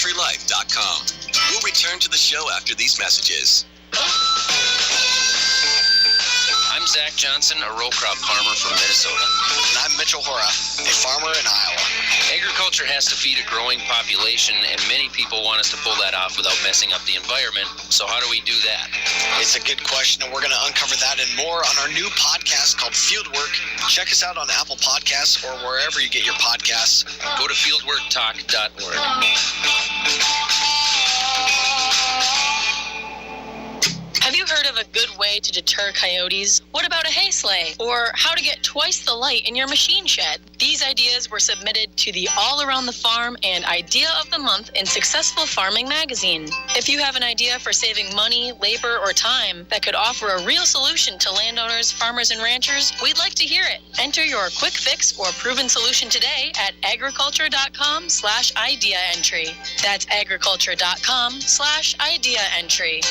livingthecountrylife.com. We'll return to the show after these messages. I'm Zach Johnson, a row crop farmer from Minnesota. And I'm Mitchell Hora, a farmer in Iowa. Agriculture has to feed a growing population, and many people want us to pull that off without messing up the environment. So how do we do that? It's a good question, and we're going to uncover that and more on our new podcast called Fieldwork. Check us out on Apple Podcasts or wherever you get your podcasts. Go to fieldworktalk.org. Have you heard of a good way to deter coyotes? What about a hay sleigh? Or how to get twice the light in your machine shed? These ideas were submitted to the All Around the Farm and Idea of the Month in Successful Farming magazine. If you have an idea for saving money, labor, or time that could offer a real solution to landowners, farmers, and ranchers, we'd like to hear it. Enter your quick fix or proven solution today at agriculture.com/idea entry. That's agriculture.com/idea entry.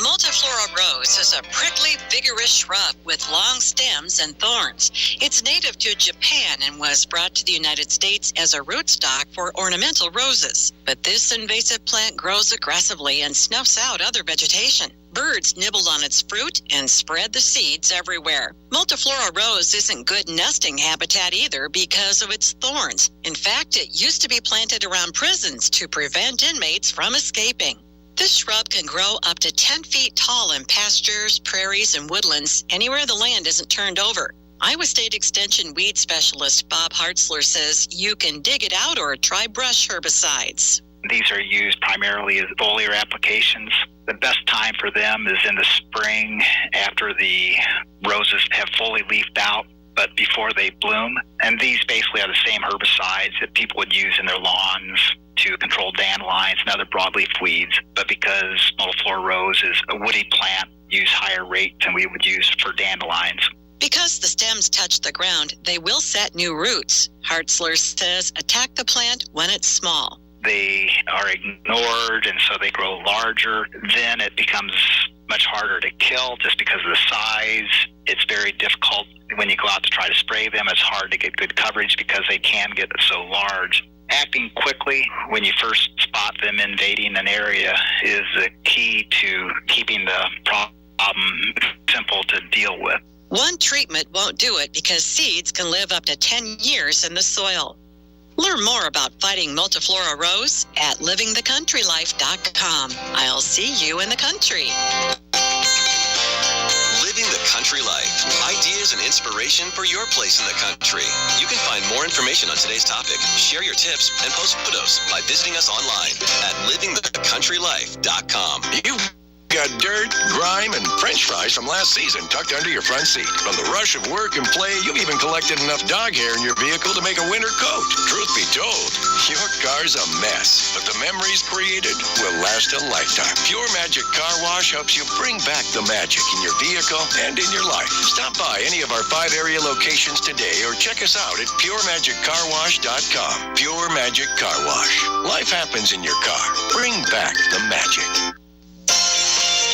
Multiflora rose is a prickly, vigorous shrub with long stems and thorns. It's native to Japan and was brought to the United States as a rootstock for ornamental roses. But this invasive plant grows aggressively and snuffs out other vegetation. Birds nibbled on its fruit and spread the seeds everywhere. Multiflora rose isn't good nesting habitat either because of its thorns. In fact, it used to be planted around prisons to prevent inmates from escaping. This shrub can grow up to 10 feet tall in pastures, prairies, and woodlands anywhere the land isn't turned over. Iowa State Extension weed specialist Bob Hartzler says you can dig it out or try brush herbicides. These are used primarily as foliar applications. The best time for them is in the spring after the roses have fully leafed out, but before they bloom. And these basically are the same herbicides that people would use in their lawns to control dandelions and other broadleaf weeds. But because multiflora rose is a woody plant, use higher rates than we would use for dandelions. Because the stems touch the ground, they will set new roots. Hartzler says attack the plant when it's small. They are ignored, and so they grow larger. Then it becomes much harder to kill just because of the size. It's very difficult when you go out to try to spray them. It's hard to get good coverage because they can get so large. Acting quickly when you first spot them invading an area is the key to keeping the problem simple to deal with. One treatment won't do it because seeds can live up to 10 years in the soil. Learn more about fighting multiflora rose at livingthecountrylife.com. I'll see you in the country. Living the Country Life. Ideas and inspiration for your place in the country. You can find more information on today's topic, share your tips, and post photos by visiting us online at livingthecountrylife.com. You got dirt, grime, and french fries from last season tucked under your front seat. From the rush of work and play, you've even collected enough dog hair in your vehicle to make a winter coat. Truth be told, your car's a mess, but the memories created will last a lifetime. Pure Magic Car Wash helps you bring back the magic in your vehicle and in your life. Stop by any of our 5 area locations today or check us out at puremagiccarwash.com. Pure Magic Car Wash. Life happens in your car. Bring back the magic.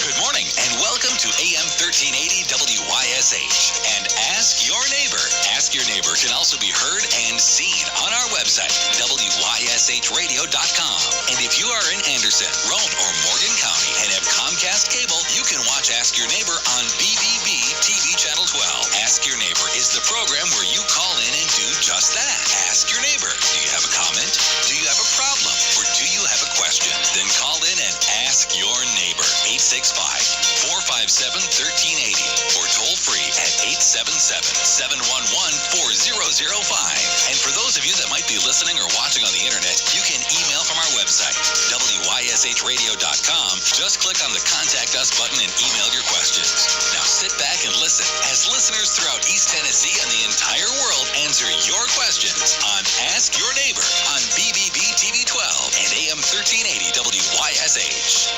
Good morning and welcome to AM 1380 WYSH and Ask Your Neighbor. Ask Your Neighbor can also be heard and seen on our website, WYSHradio.com. And if you are in Anderson, Roane, or Morgan County and have Comcast cable, you can watch Ask Your Neighbor on BBB TV Channel 12. Ask Your Neighbor is the program where you call in and do just that. Ask Your Neighbor. Do you have a comment? Do you have a problem? Or do you have a question? Then call in and ask your neighbor. 865-457-1380 or toll free at 877-711-4005. And for those of you that might be listening or watching on the internet, you can email from our website, WYSHradio.com. Just click on the Contact Us button and email your questions. Now sit back and listen as listeners throughout East Tennessee and the entire world answer your questions on Ask Your Neighbor on BBB TV 12 and AM 1380 WYSH.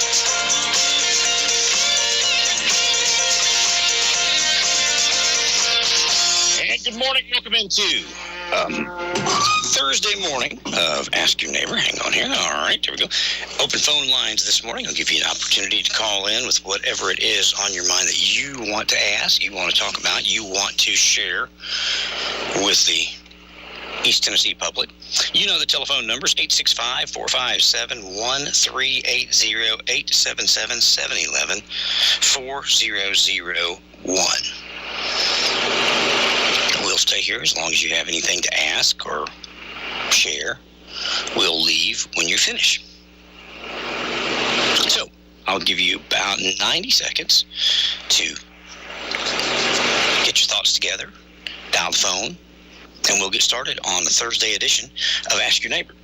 And good morning. Welcome into Thursday morning of Ask Your Neighbor. Hang on here. All right, there we go. Open phone lines this morning. I'll give you an opportunity to call in with whatever it is on your mind that you want to ask, you want to talk about, you want to share with the East Tennessee Public. You know the telephone numbers, 865-457-1380, 877-711-4001. We'll stay here as long as you have anything to ask or share. We'll leave when you finish. So, I'll give you about 90 seconds to get your thoughts together, dial the phone, and we'll get started on the Thursday edition of Ask Your Neighbor.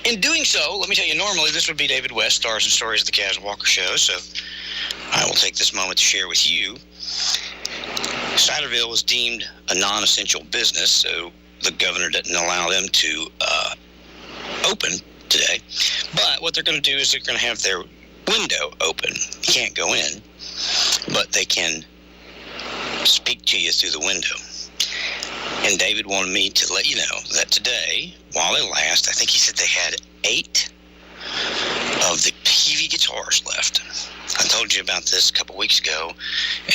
In doing so, let me tell you, normally this would be David West, Stars and Stories of the Cas Walker Show, so I will take this moment to share with you. Siderville was deemed a non-essential business, so the governor didn't allow them to open today. But what they're going to do is they're going to have their window open. You can't go in, but they can speak to you through the window. And David wanted me to let you know that today, while it lasts, I think he said they had 8 of the PV guitars left. I told you about this a couple weeks ago,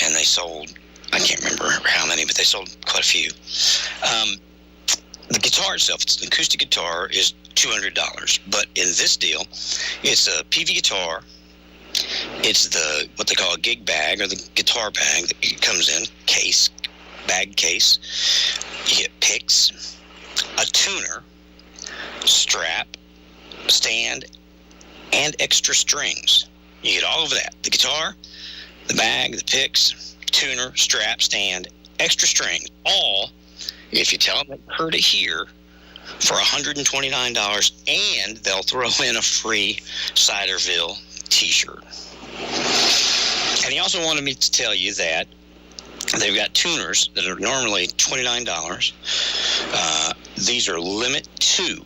and they sold, I can't remember how many, but they sold quite a few. The guitar itself, it's an acoustic guitar, is $200. But in this deal, it's a PV guitar. It's the what they call a gig bag, or the guitar bag that comes in bag case. You get picks, a tuner, strap, stand, and extra strings. You get all of that. The guitar, the bag, the picks, tuner, strap, stand, extra strings, all, if you tell them that you heard it here, for $129, and they'll throw in a free Siderville t-shirt. And he also wanted me to tell you that they've got tuners that are normally $29. These are limit 2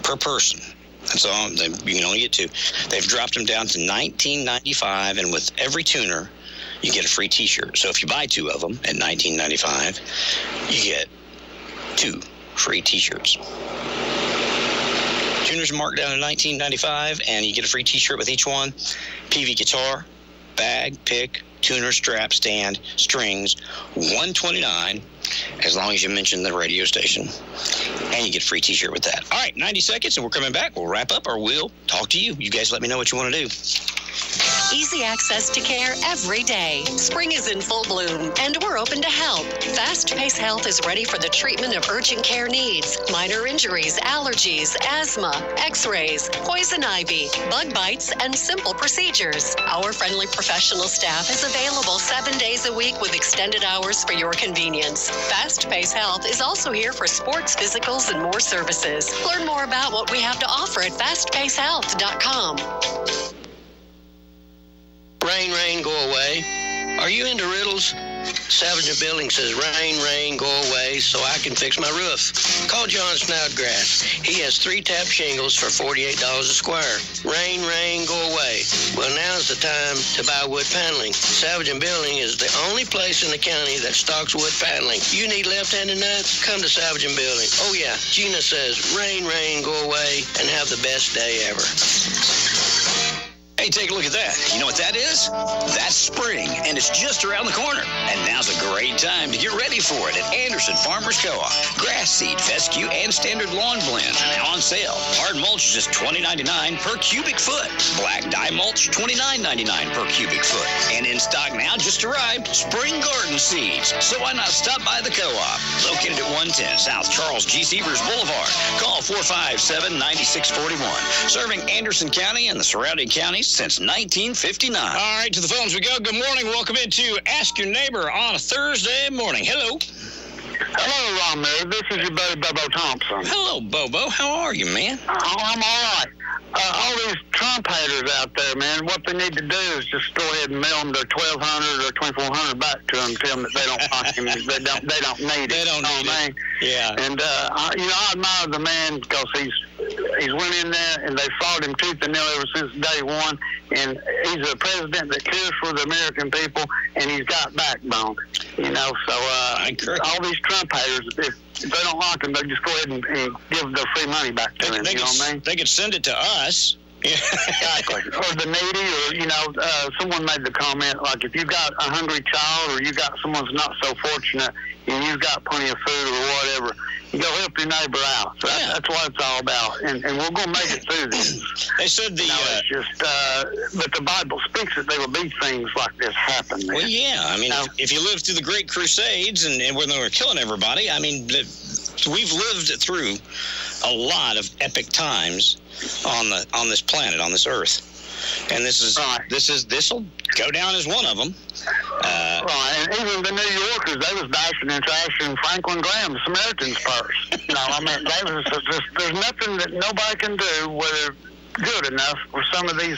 per person. That's all. You can only get 2. They've dropped them down to $19.95, and with every tuner, you get a free t-shirt. So if you buy 2 of them at $19.95, you get 2 free t-shirts. Tuners are marked down at $19.95, and you get a free t-shirt with each one. PV guitar, bag, pick, tuner, strap, stand, strings, $129, as long as you mention the radio station. And you get a free t-shirt with that. All right, 90 seconds, and we're coming back. We'll wrap up, or we'll talk to you. You guys let me know what you want to do. Easy access to care every day. Spring is in full bloom, and we're open to help. Fast Pace Health is ready for the treatment of urgent care needs, minor injuries, allergies, asthma, x-rays, poison ivy, bug bites, and simple procedures. Our friendly professional staff is available 7 days a week with extended hours for your convenience. Fast Pace Health is also here for sports, physicals, and more services. Learn more about what we have to offer at fastpacehealth.com. Rain, go away. Are you into riddles? Salvage Building says, rain, go away so I can fix my roof. Call John Snodgrass. He has 3-tap shingles for $48 a square. Rain, go away. Well, now's the time to buy wood paneling. Salvage Building is the only place in the county that stocks wood paneling. You need left-handed nuts? Come to Salvage Building. Oh, yeah. Gina says, rain, go away, and have the best day ever. Hey, take a look at that. You know what that is? That's spring, and it's just around the corner. And now's a great time to get ready for it at Anderson Farmers Co-op. Grass seed, fescue, and standard lawn blends are now on sale. Hard mulch is just $20.99 per cubic foot. Black dye mulch, $29.99 per cubic foot. And in stock now, just arrived, spring garden seeds. So why not stop by the co-op? Located at 110 South Charles G. Severs Boulevard. Call 457-9641. Serving Anderson County and the surrounding counties since 1959. All right, to the phones we go. Good morning. Welcome into Ask Your Neighbor on a Thursday morning. Hello. Hello, Ron Meredith. This is your buddy Bobo Thompson. Hello, Bobo. How are you, man? Oh, I'm all right. All these Trump haters out there, man, what they need to do is just go ahead and mail them their $1,200 or $2,400 back to them and tell them that they don't like him. They don't need it. They don't need it. Yeah. And, I admire the man because he's went in there and they fought him tooth and nail ever since day one. And he's a president that cares for the American people, and he's got backbone. So all these Trump haters, if they don't like him, they just go ahead and give their free money back to him. You know what I mean? They could send it to us. Exactly. Or the needy, or, someone made the comment, like, if you got a hungry child or you got someone's not so fortunate and you've got plenty of food or whatever, Go help your neighbor out. So that's what it's all about, and we're going to make it through this. They said it's just, but the Bible speaks that there will be things like this happen. Man. Well, yeah. I mean, if you lived through the Great Crusades and when they were killing everybody, I mean, we've lived through a lot of epic times on this planet, on this earth. And this will go down as one of them. Right, and even the New Yorkers, they was dashing and trashing Franklin Graham's Samaritan's Purse. I mean, there's nothing that nobody can do whether good enough for some of these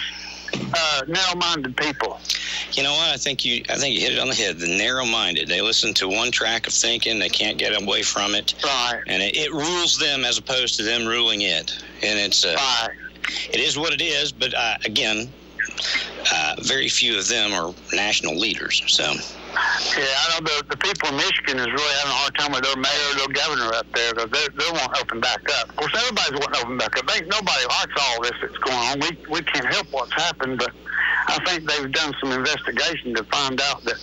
narrow-minded people. You know what? I think you hit it on the head. The narrow-minded. They listen to one track of thinking. They can't get away from it. Right. And it rules them as opposed to them ruling it. And it's right. It is what it is. But again, very few of them are national leaders. So. Yeah, I know the people in Michigan is really having a hard time with their mayor or their governor up there because they won't open back up. Of course, everybody's wanting to open back up. Nobody likes all this that's going on. We can't help what's happened, but I think they've done some investigation to find out that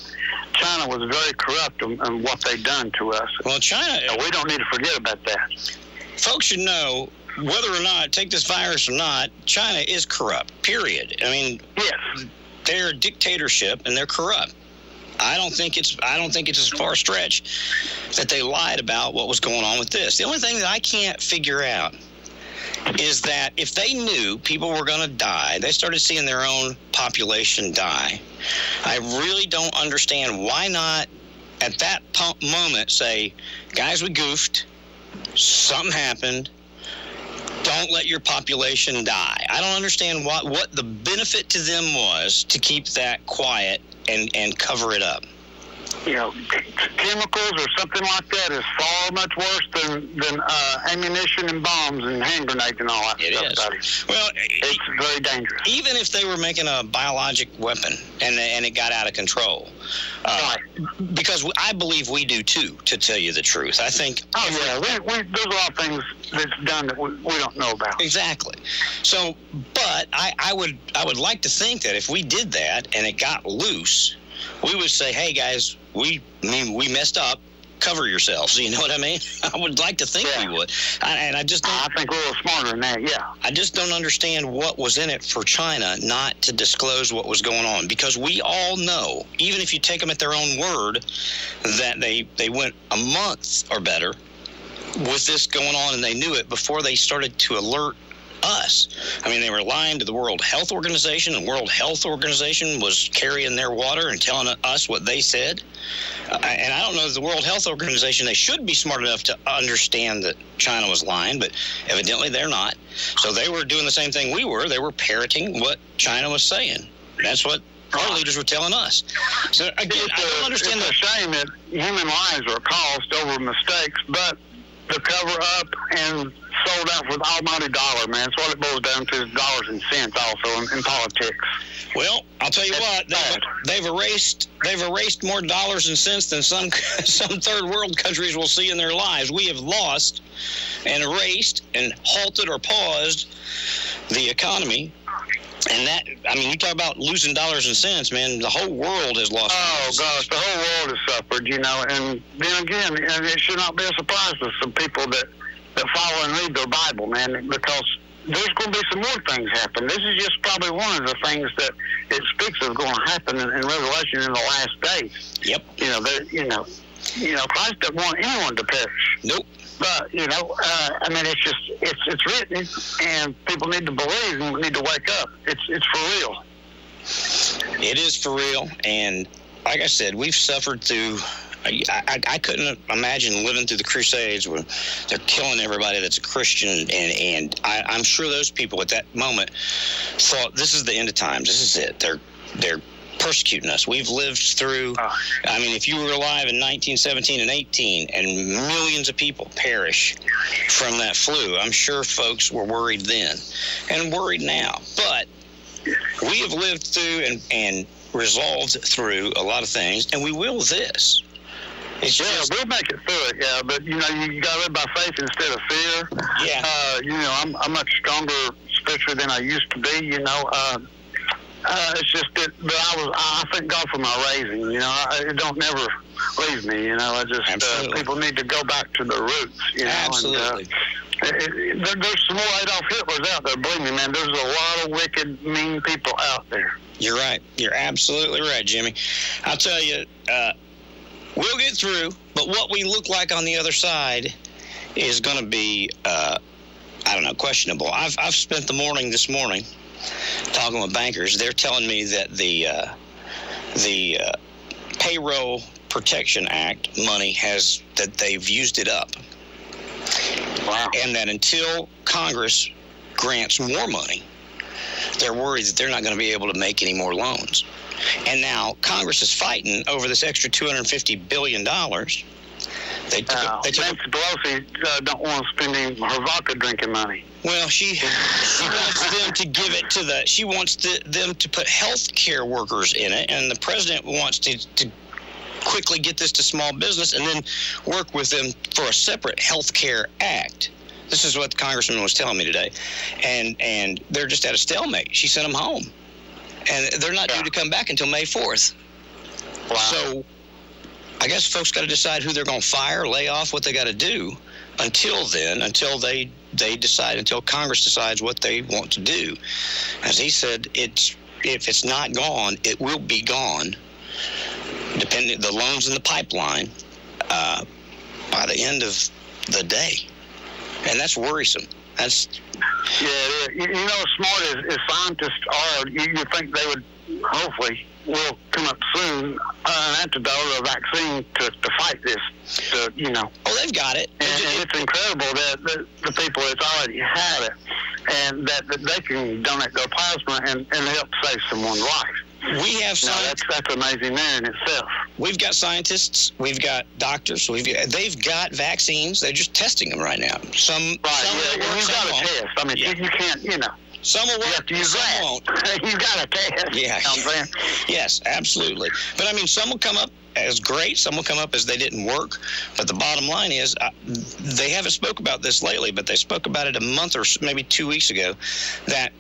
China was very corrupt in what they've done to us. Well, China... we don't need to forget about that. Folks should know, whether or not, take this virus or not, China is corrupt, period. I mean, yes, they're a dictatorship and they're corrupt. I don't think it's as far a stretch that they lied about what was going on with this. The only thing that I can't figure out is that if they knew people were going to die, they started seeing their own population die. I really don't understand why not at that moment say, guys, we goofed, something happened, don't let your population die. I don't understand what the benefit to them was to keep that quiet and cover it up. Chemicals or something like that is far much worse than ammunition and bombs and hand grenades and all that stuff. It is. Well, it's very dangerous. Even if they were making a biologic weapon and it got out of control, right. Because I believe we do too. To tell you the truth, I think. Oh yeah, there's a lot of things that's done that we don't know about. Exactly. So, but I would like to think that if we did that and it got loose, we would say, hey guys, we messed up, cover yourselves. You know what I mean? I would like to think we would. I just don't. I think we're a little smarter than that, yeah. I just don't understand what was in it for China not to disclose what was going on, because we all know, even if you take them at their own word, that they went a month or better with this going on and they knew it before they started to alert us. I mean, they were lying to the World Health Organization, and the World Health Organization was carrying their water and telling us what they said. And I don't know, the World Health Organization, they should be smart enough to understand that China was lying, but evidently they're not. So they were doing the same thing we were. They were parroting what China was saying. That's what our leaders were telling us. So again, I don't understand. It's a shame that human lives are cost over mistakes, but to cover up and sold out for the almighty dollar, man. That's what it boils down to, is dollars and cents also in politics. Well, I'll tell you what, they've erased more dollars and cents than some third world countries will see in their lives. We have lost and erased and halted or paused the economy. And that, I mean, you talk about losing dollars and cents, man, the whole world has lost. Oh, gosh, the whole world has suffered, and then again, it should not be a surprise to some people that follow and read their Bible, man, because there's going to be some more things happen. This is just probably one of the things that it speaks of going to happen in Revelation in the last days. Yep. Christ doesn't want anyone to perish. Nope. But, I mean, it's written, and people need to believe and need to wake up. It's for real. It is for real, and like I said, we've suffered through. I couldn't imagine living through the Crusades where they're killing everybody that's a Christian, and I'm sure those people at that moment thought, this is the end of times. This is it. They're persecuting us. We've lived through, I mean, if you were alive in 1917 and 18 and millions of people perish from that flu, I'm sure folks were worried then and worried now. But we have lived through and resolved through a lot of things, and we will this. We'll make it through it, yeah. But, you got to live by faith instead of fear. Yeah. I'm much stronger spiritually than I used to be, It's just that I thank God for my raising. You know, it don't never leave me. You know, I just people need to go back to their roots. You know, Absolutely. There's some more Adolf Hitlers out there. Believe me, man. There's a lot of wicked, mean people out there. You're right. You're absolutely right, Jimmy. I'll tell you, we'll get through, but what we look like on the other side is going to be, I don't know, questionable. I've spent the morning this morning talking with bankers. They're telling me that the Payroll Protection Act money that they've used it up. Wow. And that until Congress grants more money, they're worried that they're not going to be able to make any more loans. And now Congress is fighting over this extra $250 billion. Nancy Pelosi don't want to spend any her vodka drinking money. Well, she wants them to give it to she wants them to put health care workers in it, and the president wants to quickly get this to small business and then work with them for a separate health care act. This is what the congressman was telling me today. And they're just at a stalemate. She sent them home. And they're not due to come back until May 4th. Wow. So I guess folks got to decide who they're going to fire, lay off, what they got to do until then, until they decide, until Congress decides what they want to do. As he said, if it's not gone, it will be gone. Depending the loans in the pipeline by the end of the day, and that's worrisome. That's you know, as smart as scientists are, you think they would hopefully will come up soon an antidote or a vaccine to fight this. You know. Oh, they've got it. And it's incredible that the people that's already had it, and that they can donate their plasma and help save someone's life. We have that's amazing there in itself. We've got scientists, we've got doctors, they've got vaccines. They're just testing them right now. Some you've got to test. I mean, you can't, you know. Some will work, you have to use some that. won't. You've got to test. Yeah. You know what I'm saying? Yes, absolutely. But I mean, some will come up as great, some will come up as they didn't work. But the bottom line is, they haven't spoke about this lately, but they spoke about it a month or maybe 2 weeks ago, that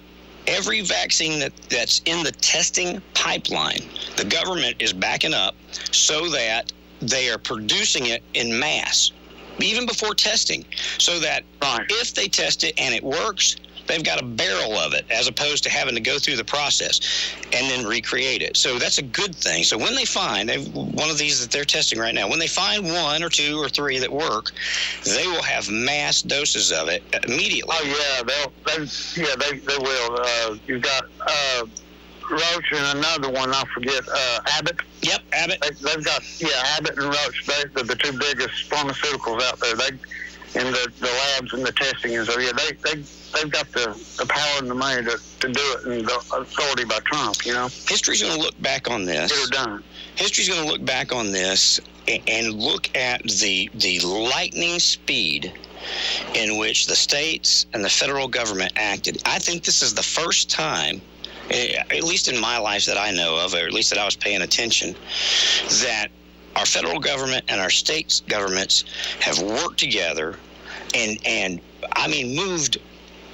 every vaccine that's in the testing pipeline, the government is backing up so that they are producing it in mass, even before testing, so that if they test it and it works, they've got a barrel of it, as opposed to having to go through the process and then recreate it. So that's a good thing. So when they find one of these that they're testing right now, when they find 1 or 2 or 3 that work, they will have mass doses of it immediately. Oh yeah, they will. You've got Roche and another one, I forget, Abbott. Yep, Abbott. They've got Abbott and Roche. They're the two biggest pharmaceuticals out there. In the labs and the testing, and so they've got the power and the money to do it, and the authority by Trump. You know, history's going to look back on this. Get it done. History's going to look back on this and look at the lightning speed in which the states and the federal government acted. I think this is the first time, at least in my life that I know of, or at least that I was paying attention, that our federal government and our states' governments have worked together and I mean, moved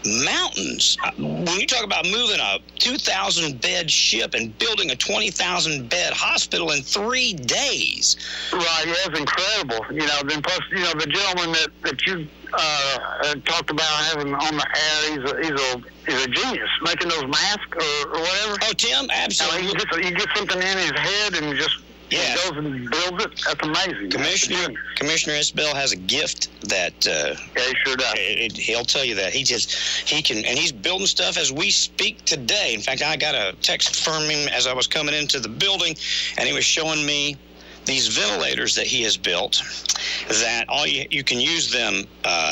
mountains. When you talk about moving a 2,000-bed ship and building a 20,000-bed hospital in 3 days. Right, yeah, it's incredible. You know, then plus, you know, the gentleman that you talked about having on the air, he's a genius, making those masks or whatever. Oh, Tim, absolutely. You get something in his head and just... Yeah. He goes and builds it. That's amazing. Commissioner Isbell has a gift that he sure does. He'll tell you that he can, and he's building stuff as we speak today. In fact, I got a text from him as I was coming into the building, and he was showing me these ventilators that he has built, that you can use them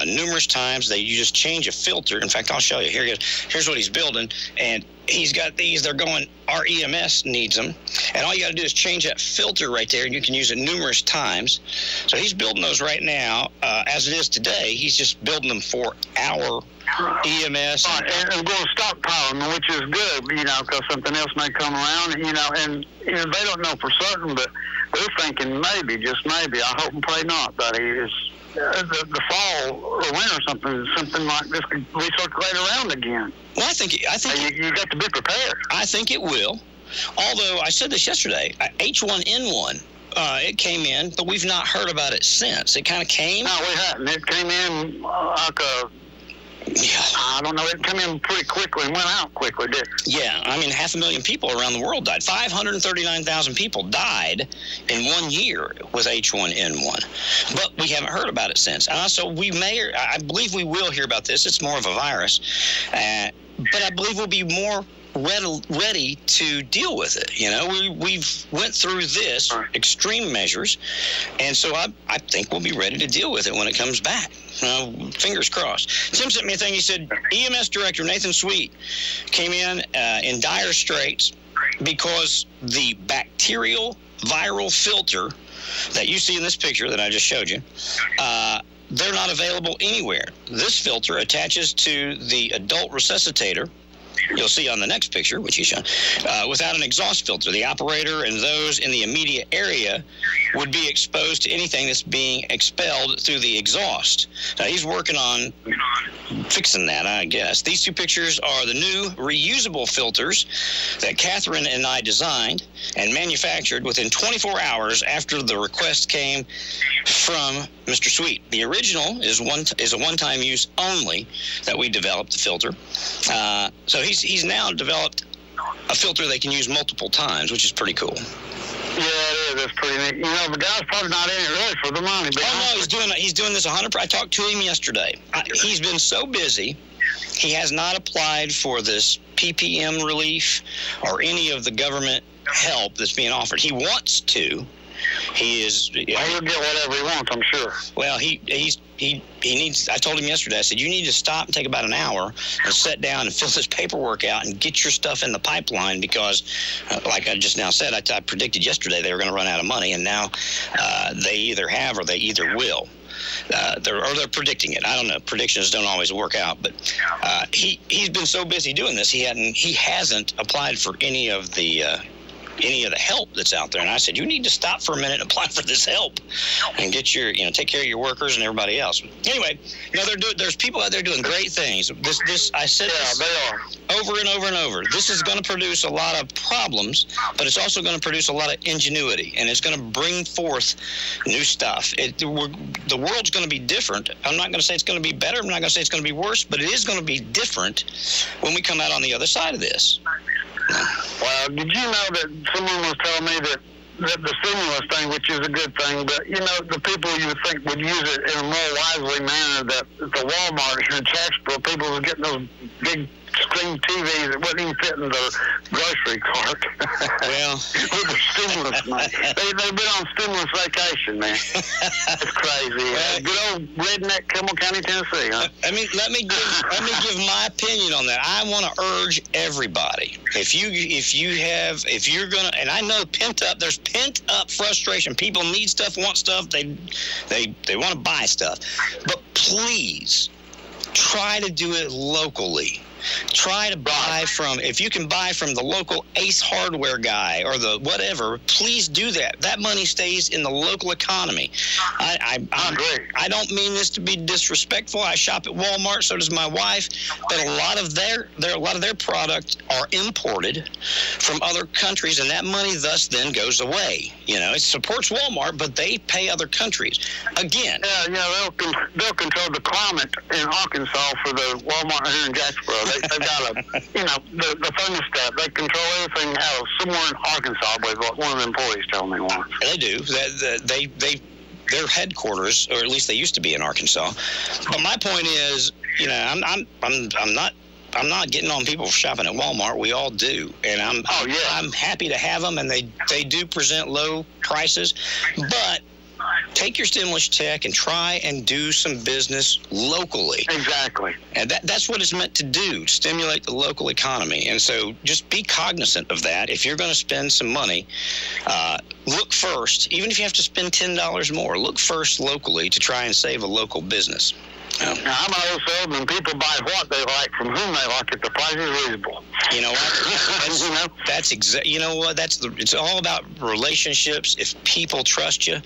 numerous times. You just change a filter. In fact, I'll show you. Here's what he's building, and he's got these. They're going, our EMS needs them, and all you got to do is change that filter right there, and you can use it numerous times. So he's building those right now. As it is today, he's just building them for our EMS. Right, and going stockpiling, which is good, you know, because something else may come around, you know, and you know, they don't know for certain, but they're thinking maybe, just maybe. I hope and pray not, but the fall or winter something like this could recirculate around again. Well, I think you got to be prepared. I think it will. Although I said this yesterday, H1N1. It came in, but we've not heard about it since. It kind of came. No, we haven't. It came in like I don't know. It came in pretty quickly and went out quickly, did it? Yeah, I mean, 500,000 people around the world died. 539,000 people died in 1 year with H1N1. But we haven't heard about it since. So I believe we will hear about this. It's more of a virus. But I believe we'll be more ready to deal with it. You know, we've went through this extreme measures, and so I think we'll be ready to deal with it when it comes back. Fingers crossed. Tim sent me a thing. He said EMS director Nathan Sweet came in dire straits because the bacterial viral filter that you see in this picture that I just showed you, they're not available anywhere. This filter attaches to the adult resuscitator. You'll see on the next picture, which he's shown, without an exhaust filter. The operator and those in the immediate area would be exposed to anything that's being expelled through the exhaust. Now, he's working on fixing that, I guess. These two pictures are the new reusable filters that Catherine and I designed and manufactured within 24 hours after the request came from Mr. Sweet. The original is a one-time use only that we developed, the filter. So he's now developed a filter they can use multiple times, which is pretty cool. Yeah, it is. That's pretty neat. You know, the guy's probably not in it really for the money. But he's doing this 100%. I talked to him yesterday. He's been so busy, he has not applied for this PPM relief or any of the government help that's being offered. He wants to. He'll get whatever he wants, I'm sure. Well, he needs. I told him yesterday. I said, you need to stop and take about an hour and sit down and fill this paperwork out and get your stuff in the pipeline because, like I just now said, I predicted yesterday they were going to run out of money, and now they either have or they either will. They're predicting it. I don't know. Predictions don't always work out, but he's been so busy doing this, he hasn't applied for any of the help that's out there. And I said, you need to stop for a minute and apply for this help and get take care of your workers and everybody else. Anyway, there's people out there doing great things. I said they are. Over and over and over. This is going to produce a lot of problems, but it's also going to produce a lot of ingenuity, and it's going to bring forth new stuff. The world's going to be different. I'm not going to say it's going to be better. I'm not going to say it's going to be worse, but it is going to be different when we come out on the other side of this. Well, did you know that someone was telling me that the stimulus thing, which is a good thing, but, the people you would think would use it in a more wisely manner, that the Walmart here in Jacksonville, people were getting those big screen TVs that wouldn't even fit in the grocery cart. Well, with the stimulus money. They've been on stimulus vacation, man. It's crazy. Good old redneck Kimmel County, Tennessee, huh? Let me give my opinion on that. I want to urge everybody. If you're gonna, and I know there's pent up frustration. People need stuff, want stuff. They want to buy stuff, but please try to do it locally. Try to buy if you can buy from the local Ace Hardware guy or the whatever, please do that. That money stays in the local economy. I agree. I don't mean this to be disrespectful. I shop at Walmart, so does my wife, but a lot of their products are imported from other countries, and that money thus then goes away. It supports Walmart, but they pay other countries. Again. Yeah, they'll control the climate in Arkansas for the Walmart here in Jacksonville. They've got the thermostat. They control everything out of somewhere in Arkansas, I believe, what one of the employees told me once. They do. Their headquarters, or at least they used to be in Arkansas. But my point is, I'm not getting on people for shopping at Walmart. We all do, and I'm happy to have them, and they do present low prices, but take your stimulus check and try and do some business locally. Exactly. And that's what it's meant to do, stimulate the local economy. And so just be cognizant of that. If you're going to spend some money, look first, even if you have to spend $10 more, look first locally to try and save a local business. Oh. Now, I'm an old salesman, and people buy what they like from whom they like if the price is reasonable. You know what? That's exactly. You know what? It's all about relationships. If people trust you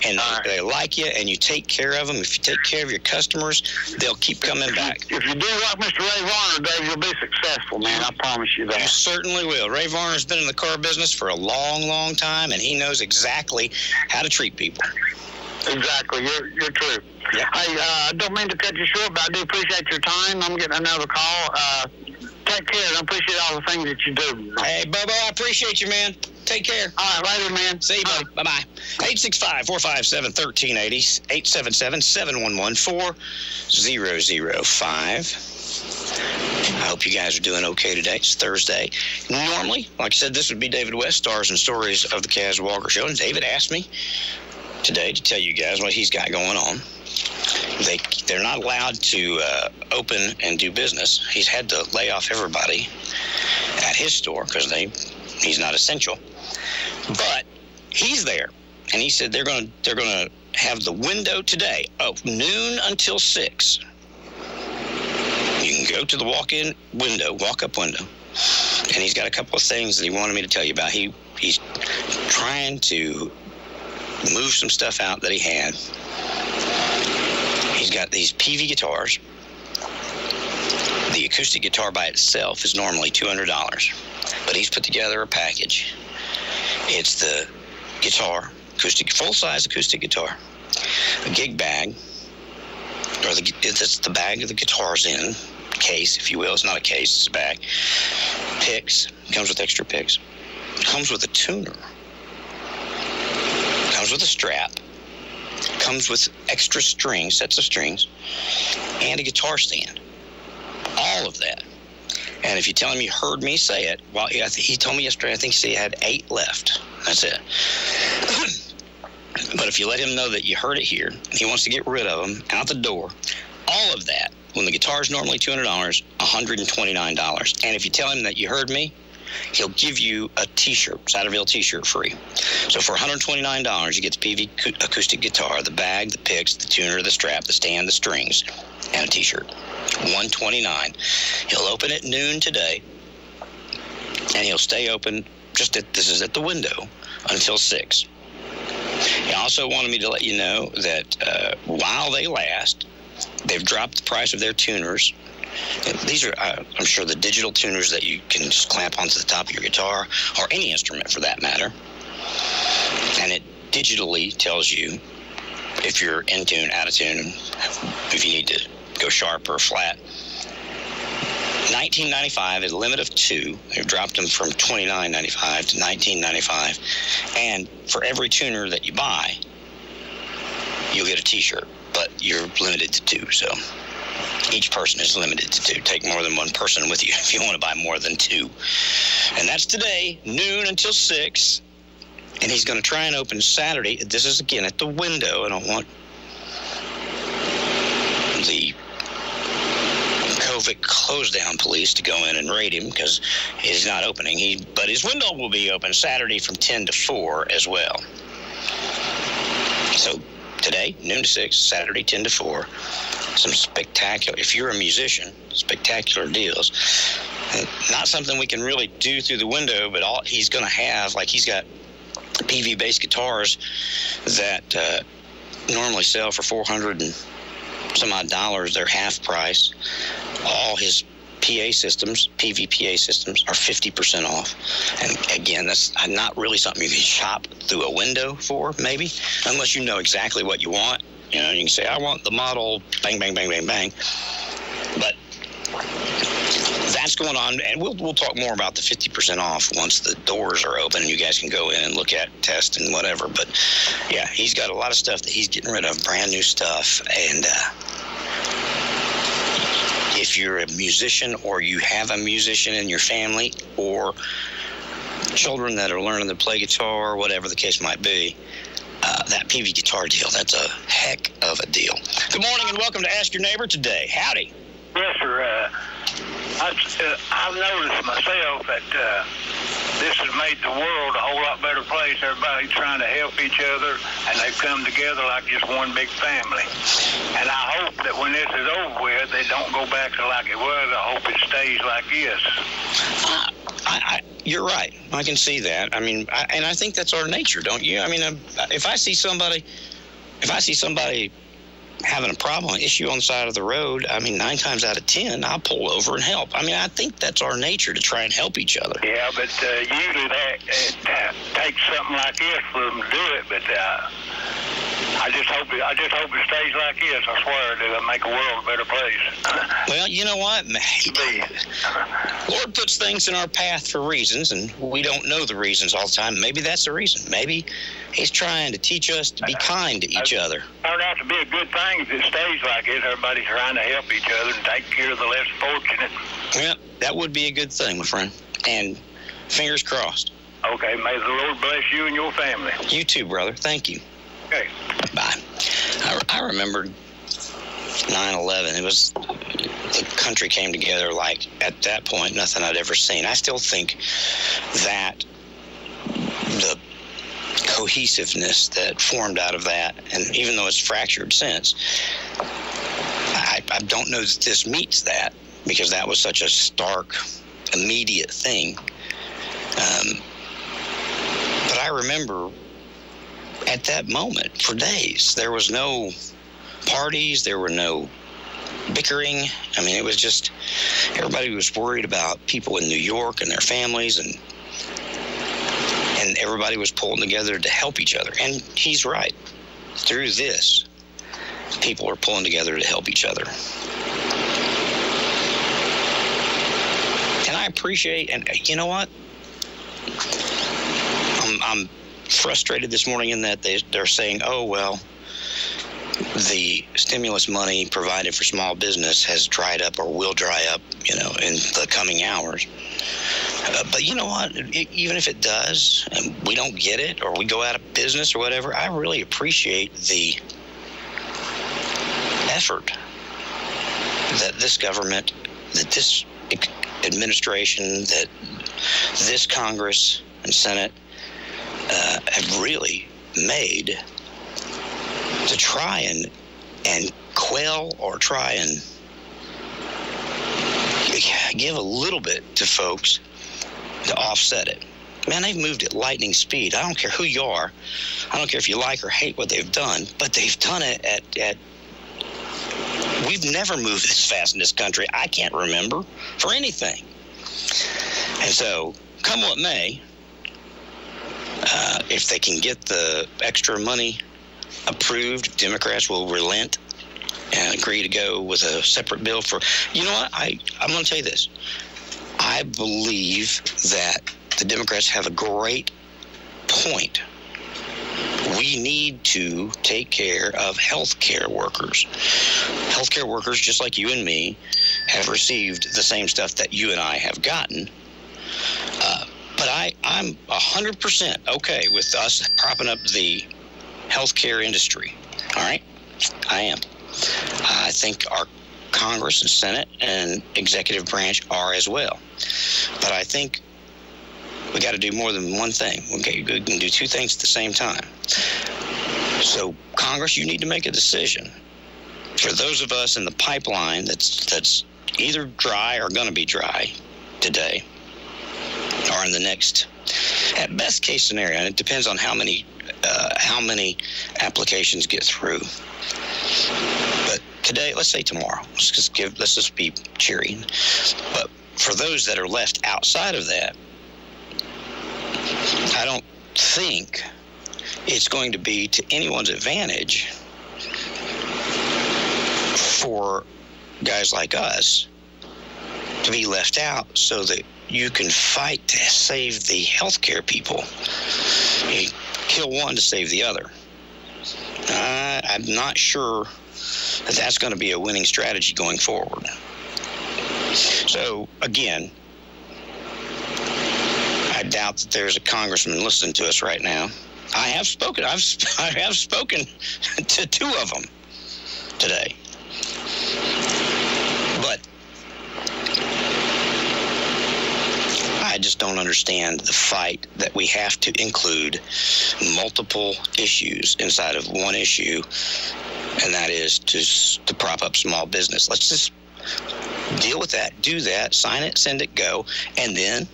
and they like you, and you take care of them, if you take care of your customers, they'll keep coming back. If you do like Mr. Ray Varner, Dave, you'll be successful, man. I promise you that. You certainly will. Ray Varner's been in the car business for a long, long time, and he knows exactly how to treat people. Exactly. You're true. Yep. Hey, I don't mean to cut you short, but I do appreciate your time. I'm getting another call. Take care, and I appreciate all the things that you do. Hey, Bobo, I appreciate you, man. Take care. All right, later, man. See you, buddy. Bye-bye. 865-457-1380, 877-711-4005. I hope you guys are doing okay today. It's Thursday. Normally, like I said, this would be David West, Stars and Stories of the Cas Walker Show, and David asked me today to tell you guys what he's got going on. They're not allowed to open and do business. He's had to lay off everybody at his store because he's not essential. But he's there, and he said they're going to have the window today of noon until 6. You can go to the walk-up window, and he's got a couple of things that he wanted me to tell you about. He's trying to move some stuff out that he had. He's got these PV guitars. The acoustic guitar by itself is normally $200, but he's put together a package. It's the guitar, full-size acoustic guitar, a gig bag, it's the bag of the guitar's in, case, if you will. It's not a case, it's a bag. Picks, comes with extra picks. Comes with a tuner. Comes with a strap. Comes with extra strings, sets of strings, and a guitar stand. All of that. And if you tell him you heard me say it, well, he told me yesterday, I think he had 8 left. That's it. But if you let him know that you heard it here, he wants to get rid of them out the door, all of that, when the guitar is normally $200, $129. And if you tell him that you heard me, he'll give you a T-shirt, Satterville T-shirt free. So for $129, you get the PV acoustic guitar, the bag, the picks, the tuner, the strap, the stand, the strings, and a T-shirt. $129. He'll open at noon today, and he'll stay open. This is at the window until 6. He also wanted me to let you know that while they last, they've dropped the price of their tuners. These are, I'm sure, the digital tuners that you can just clamp onto the top of your guitar, or any instrument for that matter. And it digitally tells you if you're in tune, out of tune, if you need to go sharp or flat. $19.95 is a limit of 2. They've dropped them from $29.95 to $19.95. And for every tuner that you buy, you'll get a T-shirt, but you're limited to 2, so each person is limited to 2. Take more than one person with you if you want to buy more than 2. And that's today, noon until 6. And he's going to try and open Saturday. This is, again, at the window. I don't want the COVID close-down police to go in and raid him because he's not opening. But his window will be open Saturday from 10 to 4 as well. So today, noon to 6, Saturday, 10 to 4. Some spectacular, if you're a musician, spectacular deals. Not something we can really do through the window, but all he's going to have, like he's got PV bass guitars that normally sell for $400 and some odd dollars. They're half price. All his PA systems, PV PA systems, are 50% off. And again, that's not really something you can shop through a window for, maybe, unless you know exactly what you want. You know, you can say, I want the model, bang, bang, bang, bang, bang. But that's going on, and we'll talk more about the 50% off once the doors are open and you guys can go in and look at, test, and whatever. But yeah, he's got a lot of stuff that he's getting rid of, brand new stuff. And if you're a musician or you have a musician in your family or children that are learning to play guitar, whatever the case might be, that PV guitar deal, that's a heck of a deal. Good morning and welcome to Ask Your Neighbor today. Howdy. Yes, sir. I've noticed myself that this is made the world a whole lot better place. Everybody's trying to help each other, and they've come together like just one big family. And I hope that when this is over with, they don't go back to like it was. I hope it stays like this. You're right. I can see that. I mean, and I think that's our nature, don't you? I mean, if I see somebody having a problem, an issue on the side of the road, I mean, 9 times out of 10, I'll pull over and help. I mean, I think that's our nature to try and help each other. Yeah, but usually it takes something like this for them to do it. But I just hope it stays like this. I swear it'll make the world a better place. Well, you know what? Lord puts things in our path for reasons, and we don't know the reasons all the time. Maybe that's the reason. Maybe He's trying to teach us to be kind to each other. Turned out to be a good thing if it stays like this. Everybody's trying to help each other and take care of the less fortunate. Yeah, that would be a good thing, my friend. And fingers crossed. Okay, may the Lord bless you and your family. You too, brother. Thank you. Okay. Bye. I remember 9/11. It was, the country came together like, at that point, nothing I'd ever seen. I still think that the cohesiveness that formed out of that, and even though it's fractured since, I don't know that this meets that, because that was such a stark, immediate thing. But I remember at that moment, for days, there was no parties, there were no bickering. I mean, it was just, everybody was worried about people in New York and their families, and everybody was pulling together to help each other. And he's right. Through this, people are pulling together to help each other. And I appreciate, and you know what? I'm frustrated this morning in that they're saying, oh, well, the stimulus money provided for small business has dried up or will dry up, in the coming hours. But you know what? Even if it does, and we don't get it, or we go out of business or whatever, I really appreciate the effort that this government, that this administration, that this Congress and Senate have really made to try and quell or try and give a little bit to folks to offset it. Man, they've moved at lightning speed. I don't care who you are. I don't care if you like or hate what they've done, but they've done it at we've never moved this fast in this country. I can't remember for anything. And so, come what may, if they can get the extra money approved, Democrats will relent and agree to go with a separate bill for, you know what, I'm going to tell you this. I believe that the Democrats have a great point. We need to take care of healthcare workers. Healthcare workers, just like you and me, have received the same stuff that you and I have gotten. But I'm 100% okay with us propping up the healthcare industry. All right? I am. I think our Congress and Senate and executive branch are as well. But I think we got to do more than one thing. Okay, we can do two things at the same time. So, Congress, you need to make a decision. For those of us in the pipeline that's either dry or going to be dry today, or in the next, at best case scenario, and it depends on how many applications get through. But today, let's say tomorrow, let's just be cheery. But for those that are left outside of that, I don't think it's going to be to anyone's advantage for guys like us to be left out so that you can fight to save the healthcare people. You kill one to save the other. I'm not sure that that's going to be a winning strategy going forward. So, again, I doubt that there's a congressman listening to us right now. I have spoken. I have spoken to two of them today. But I just don't understand the fight that we have to include multiple issues inside of one issue, and that is to prop up small business. Let's just deal with that, do that, sign it, send it, go, and then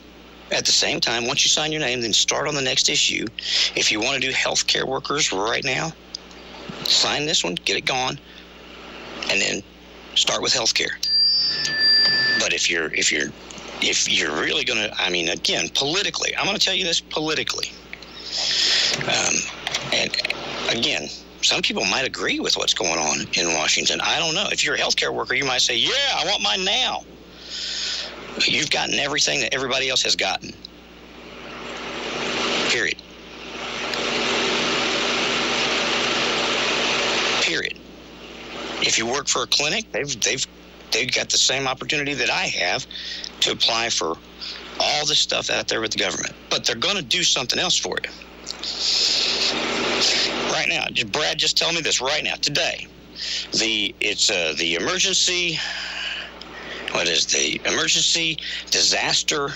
at the same time, once you sign your name, then start on the next issue. If you want to do healthcare workers right now, sign this one, get it gone, and then start with healthcare. But if you're really going to, I mean, again, politically, I'm going to tell you this politically. And again, some people might agree with what's going on in Washington. I don't know. If you're a healthcare worker, you might say, yeah, I want mine now. You've gotten everything that everybody else has gotten. Period. Period. If you work for a clinic, they've got the same opportunity that I have to apply for all this stuff out there with the government. But they're going to do something else for you. Right now, Brad, just tell me this right now, today. The emergency. What is the emergency disaster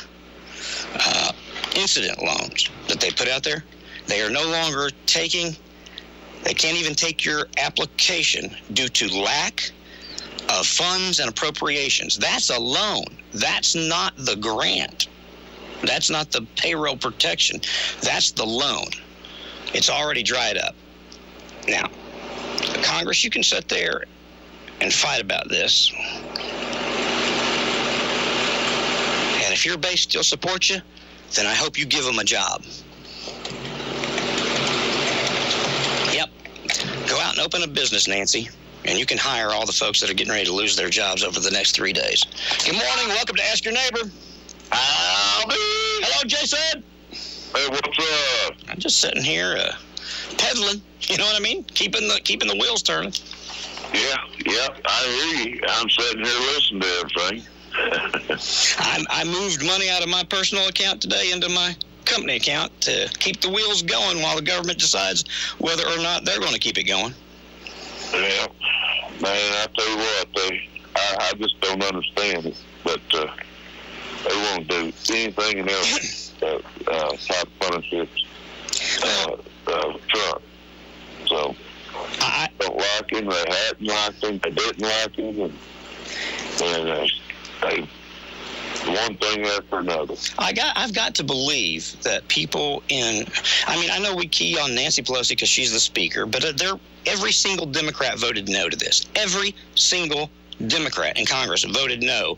incident loans that they put out there? They are no longer they can't even take your application due to lack of funds and appropriations. That's a loan. That's not the grant. That's not the payroll protection. That's the loan. It's already dried up. Now, Congress, you can sit there and fight about this. And if your base still supports you, then I hope you give them a job. Yep. Go out and open a business, Nancy, and you can hire all the folks that are getting ready to lose their jobs over the next 3 days. Good morning. Welcome to Ask Your Neighbor. Howdy. Hello, Jason. Hey, what's up? I'm just sitting here peddling. You know what I mean? Keeping the wheels turning. Yeah, I hear you. I'm sitting here listening to everything. I moved money out of my personal account today into my company account to keep the wheels going while the government decides whether or not they're going to keep it going. Yeah, man, I tell you what, I just don't understand it, but they won't do anything and everything try to punish Trump. So I don't like him. They hadn't liked him. They didn't like him, and they one thing after another. I've got to believe that people I know we key on Nancy Pelosi because she's the speaker, but every single Democrat voted no to this. Every single Democrat in Congress voted no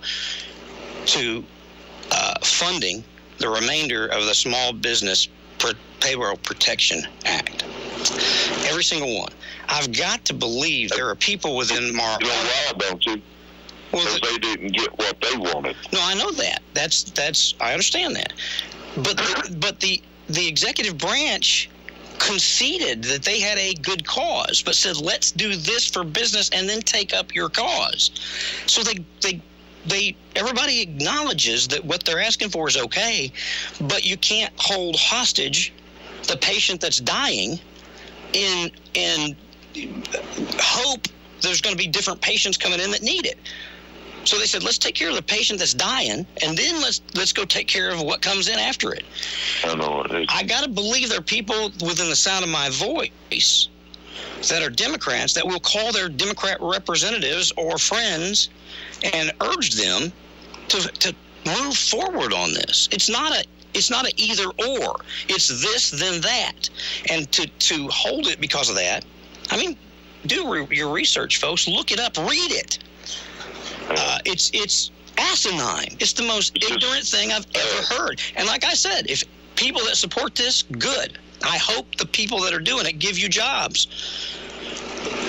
to funding the remainder of the Small Business Payroll Protection Act. Every single one. I've got to believe there are people within You know why, don't you? Because they didn't get what they wanted. No, I know that. That's I understand that. But the executive branch conceded that they had a good cause, but said, let's do this for business and then take up your cause. So everybody acknowledges that what they're asking for is okay, but you can't hold hostage the patient that's dying and hope there's going to be different patients coming in that need it. So they said, let's take care of the patient that's dying, and then let's go take care of what comes in after it. I know it is. I got to believe there are people within the sound of my voice that are Democrats that will call their Democrat representatives or friends and urge them to move forward on this. It's not a either or. It's this, then that. And to hold it because of that, I mean, do your research, folks. Look it up. Read it. It's asinine. It's the most ignorant thing I've ever heard. And like I said, if people that support this, good. I hope the people that are doing it give you jobs.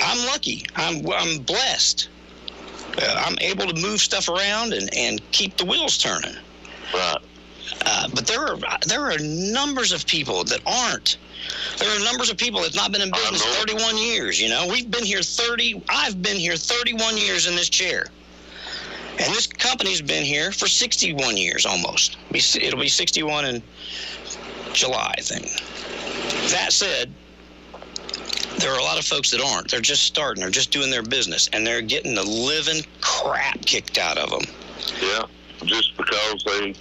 I'm lucky. I'm blessed. I'm able to move stuff around and keep the wheels turning. Right. But there are numbers of people that aren't. There are numbers of people that's not been in business 31 years. You know, I've been here 31 years in this chair. And this company's been here for 61 years almost. It'll be 61 in July, I think. That said, there are a lot of folks that aren't. They're just starting. They're just doing their business. And they're getting the living crap kicked out of them. Yeah, just because they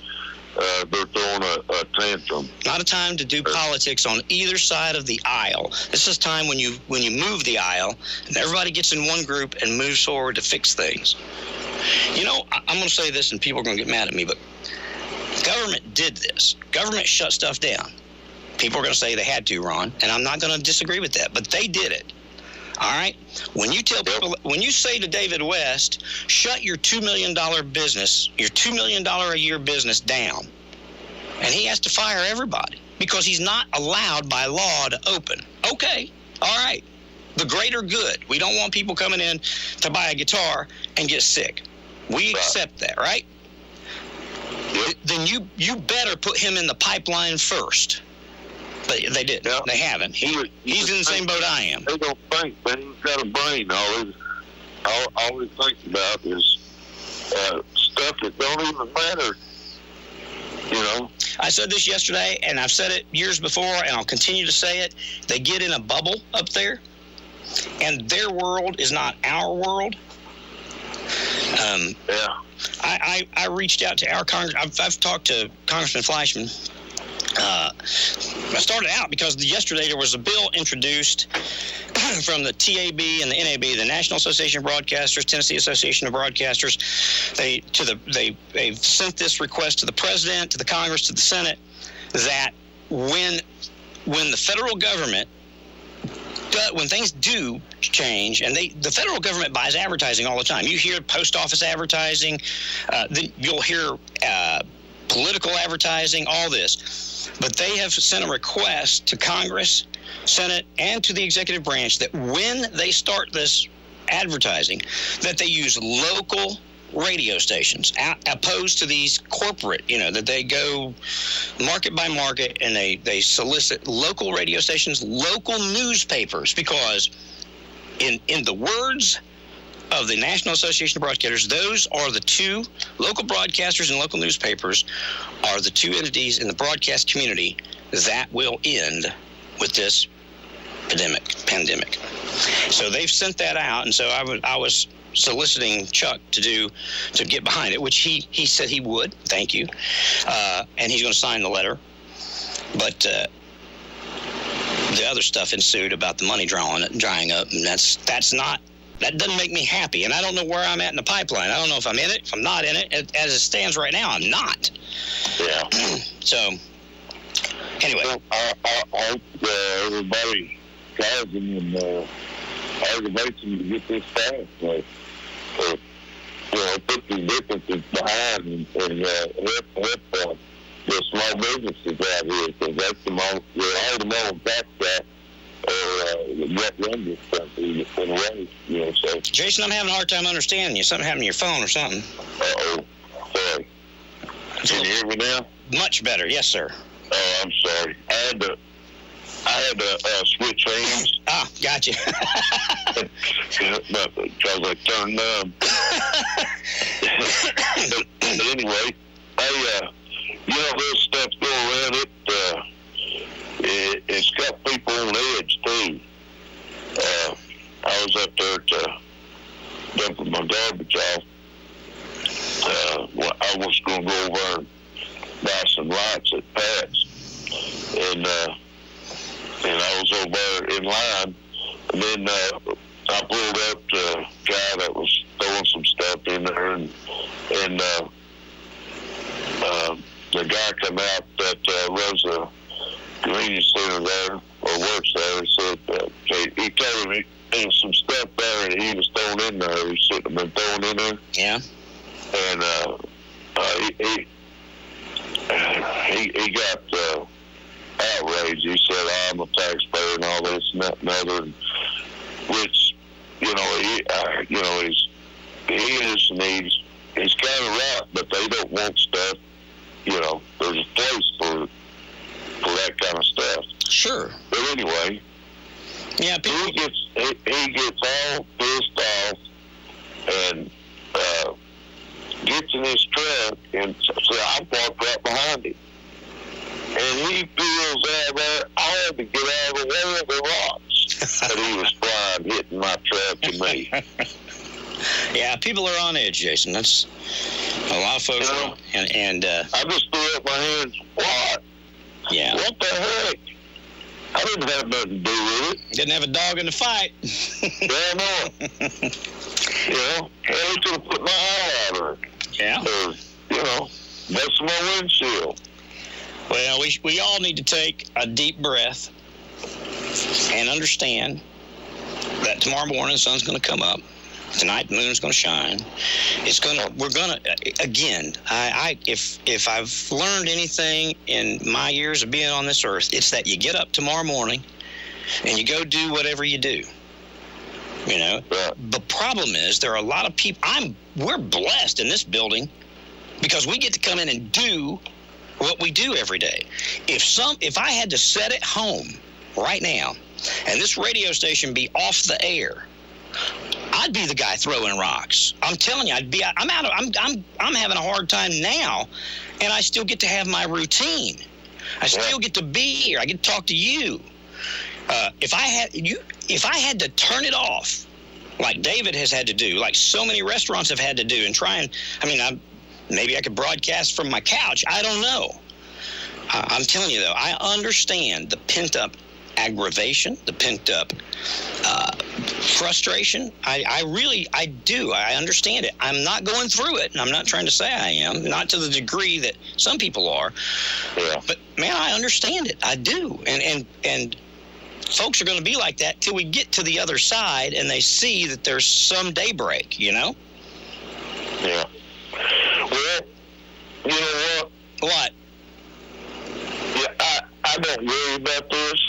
they're throwing a tantrum. Not a time to do politics on either side of the aisle. This is time when you move the aisle and everybody gets in one group and moves forward to fix things. You know, I'm going to say this and people are going to get mad at me, but government did this. Government shut stuff down. People are going to say they had to, Ron, and I'm not going to disagree with that, but they did it. All right? When you tell people, when you say to David West, shut your $2 million business, your $2 million a year business down, and he has to fire everybody because he's not allowed by law to open. Okay, all right. The greater good. We don't want people coming in to buy a guitar and get sick. We accept that, right? Then you better put him in the pipeline first. But they didn't. Yeah. They haven't. He's in the same boat I am. They don't think, man. He's got a brain. All he thinks about is stuff that don't even matter. You know? I said this yesterday, and I've said it years before, and I'll continue to say it. They get in a bubble up there, and their world is not our world. I reached out to our Congress. I've talked to Congressman Fleischman. I started out because yesterday there was a bill introduced from the TAB and the NAB, the National Association of Broadcasters, Tennessee Association of Broadcasters. They've sent this request to the President, to the Congress, to the Senate, that when the federal government, when things do change, and the federal government buys advertising all the time. You hear post office advertising, then you'll hear political advertising, all this. But they have sent a request to Congress, Senate, and to the executive branch that when they start this advertising, that they use local radio stations, opposed to these corporate, that they go market by market and they solicit local radio stations, local newspapers, because in the words of the National Association of Broadcasters, those are the two, local broadcasters and local newspapers are the two entities in the broadcast community that will end with this pandemic. So they've sent that out, and so I was soliciting Chuck to get behind it, which he said he would. Thank you. And he's going to sign the letter. But the other stuff ensued about the money drying up, and that doesn't make me happy. And I don't know where I'm at in the pipeline. I don't know if I'm in it, if I'm not in it. As it stands right now, I'm not. Yeah. So, anyway. Well, I hope everybody calls him and aggravates him to get this passed. Put these differences behind and help the small businesses out here, because that's all the more tax that run this country in a way, so. Jason, I'm having a hard time understanding you. Something happened to your phone or something. Uh-oh. Sorry. Can you hear me now? Much better. Yes, sir. Oh, I'm sorry. I had to switch hands. Ah, gotcha. Because I turned numb. But anyway, this stuff go around it's got people on the edge too. I was up there to dump my garbage off. I was going to go over and buy some lights at Pat's, and I was over there in line, and then I pulled up to a guy that was throwing some stuff in there, and the guy come out that runs the convenience center there, or works there. He said he told me there was some stuff there that he was throwing in there. He shouldn't have been throwing in there. Yeah. And he got outraged. He said, "I'm a taxpayer and all this and that and other," and which he is, and he's kind of right, but they don't want stuff. There's a place for that kind of stuff. Sure. But anyway, yeah, he gets all pissed off and gets in his truck, and so I parked right behind him. And he feels out there, I had to get out of the way of the rocks. But he was flying, hitting my truck and me. Yeah, people are on edge, Jason. That's a lot of folks. And I just threw up my hands. What? Yeah. What the heck? I didn't have nothing to do with it. Didn't have a dog in the fight. Damn on. He could have put my eye out of it. Yeah. Or, that's my windshield. Well, we all need to take a deep breath and understand that tomorrow morning the sun's going to come up. Tonight the moon's going to shine. We're going to, again, if I've learned anything in my years of being on this earth, it's that you get up tomorrow morning and you go do whatever you do. The problem is there are a lot of people. We're blessed in this building because we get to come in and do what we do every day. If I had to sit at home right now and this radio station be off the air, I'd be the guy throwing rocks. I'm telling you, I'm having a hard time now, and I still get to have my routine. I still get to be here. I get to talk to you. If I had to turn it off, like David has had to do, like so many restaurants have had to do, and try and, maybe I could broadcast from my couch. I don't know. I'm telling you, though, I understand the pent-up aggravation, the pent-up frustration. I do. I understand it. I'm not going through it, and I'm not trying to say I am, not to the degree that some people are. Yeah. But, man, I understand it. I do. And folks are going to be like that till we get to the other side and they see that there's some daybreak, Yeah. Well, you know what? What? Yeah, I don't worry about this.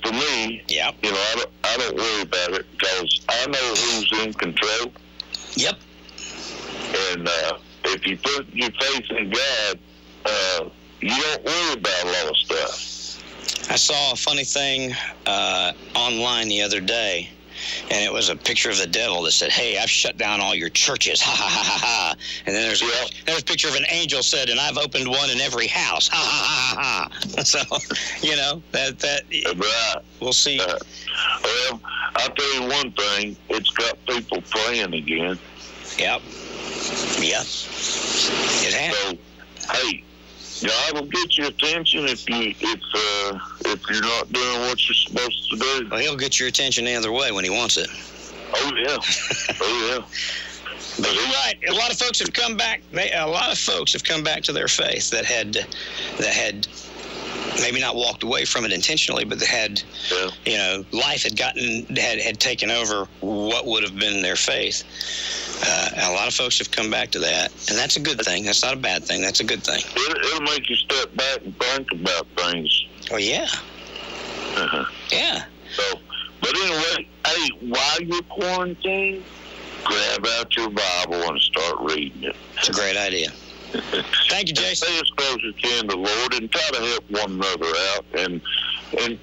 For me, yeah. I don't worry about it because I know who's in control. Yep. And if you put your faith in God, you don't worry about a lot of stuff. I saw a funny thing online the other day, and it was a picture of the devil that said, "Hey, I've shut down all your churches, ha ha ha ha ha." And then there's a picture of an angel said, "And I've opened one in every house, ha ha ha ha ha." So, right. We'll see. Well, I'll tell you one thing: it's got people praying again. Yep. Yep. It has. So, hey, God will get your attention if you're not doing what you're supposed to do. Well, he'll get your attention the other way when he wants it. Oh yeah. Oh yeah. But you're right. A lot of folks have come back. A lot of folks have come back to their faith that had maybe not walked away from it intentionally, but that had, life had taken over what would have been their faith. A lot of folks have come back to that, and that's a good thing. That's not a bad thing. That's a good thing. It'll make you step back and think about things. Oh, yeah. Yeah. So, but anyway, hey, while you're quarantined, grab out your Bible and start reading it. It's a great idea. Thank you, Jason. Stay as close as you can to the Lord and try to help one another out and kind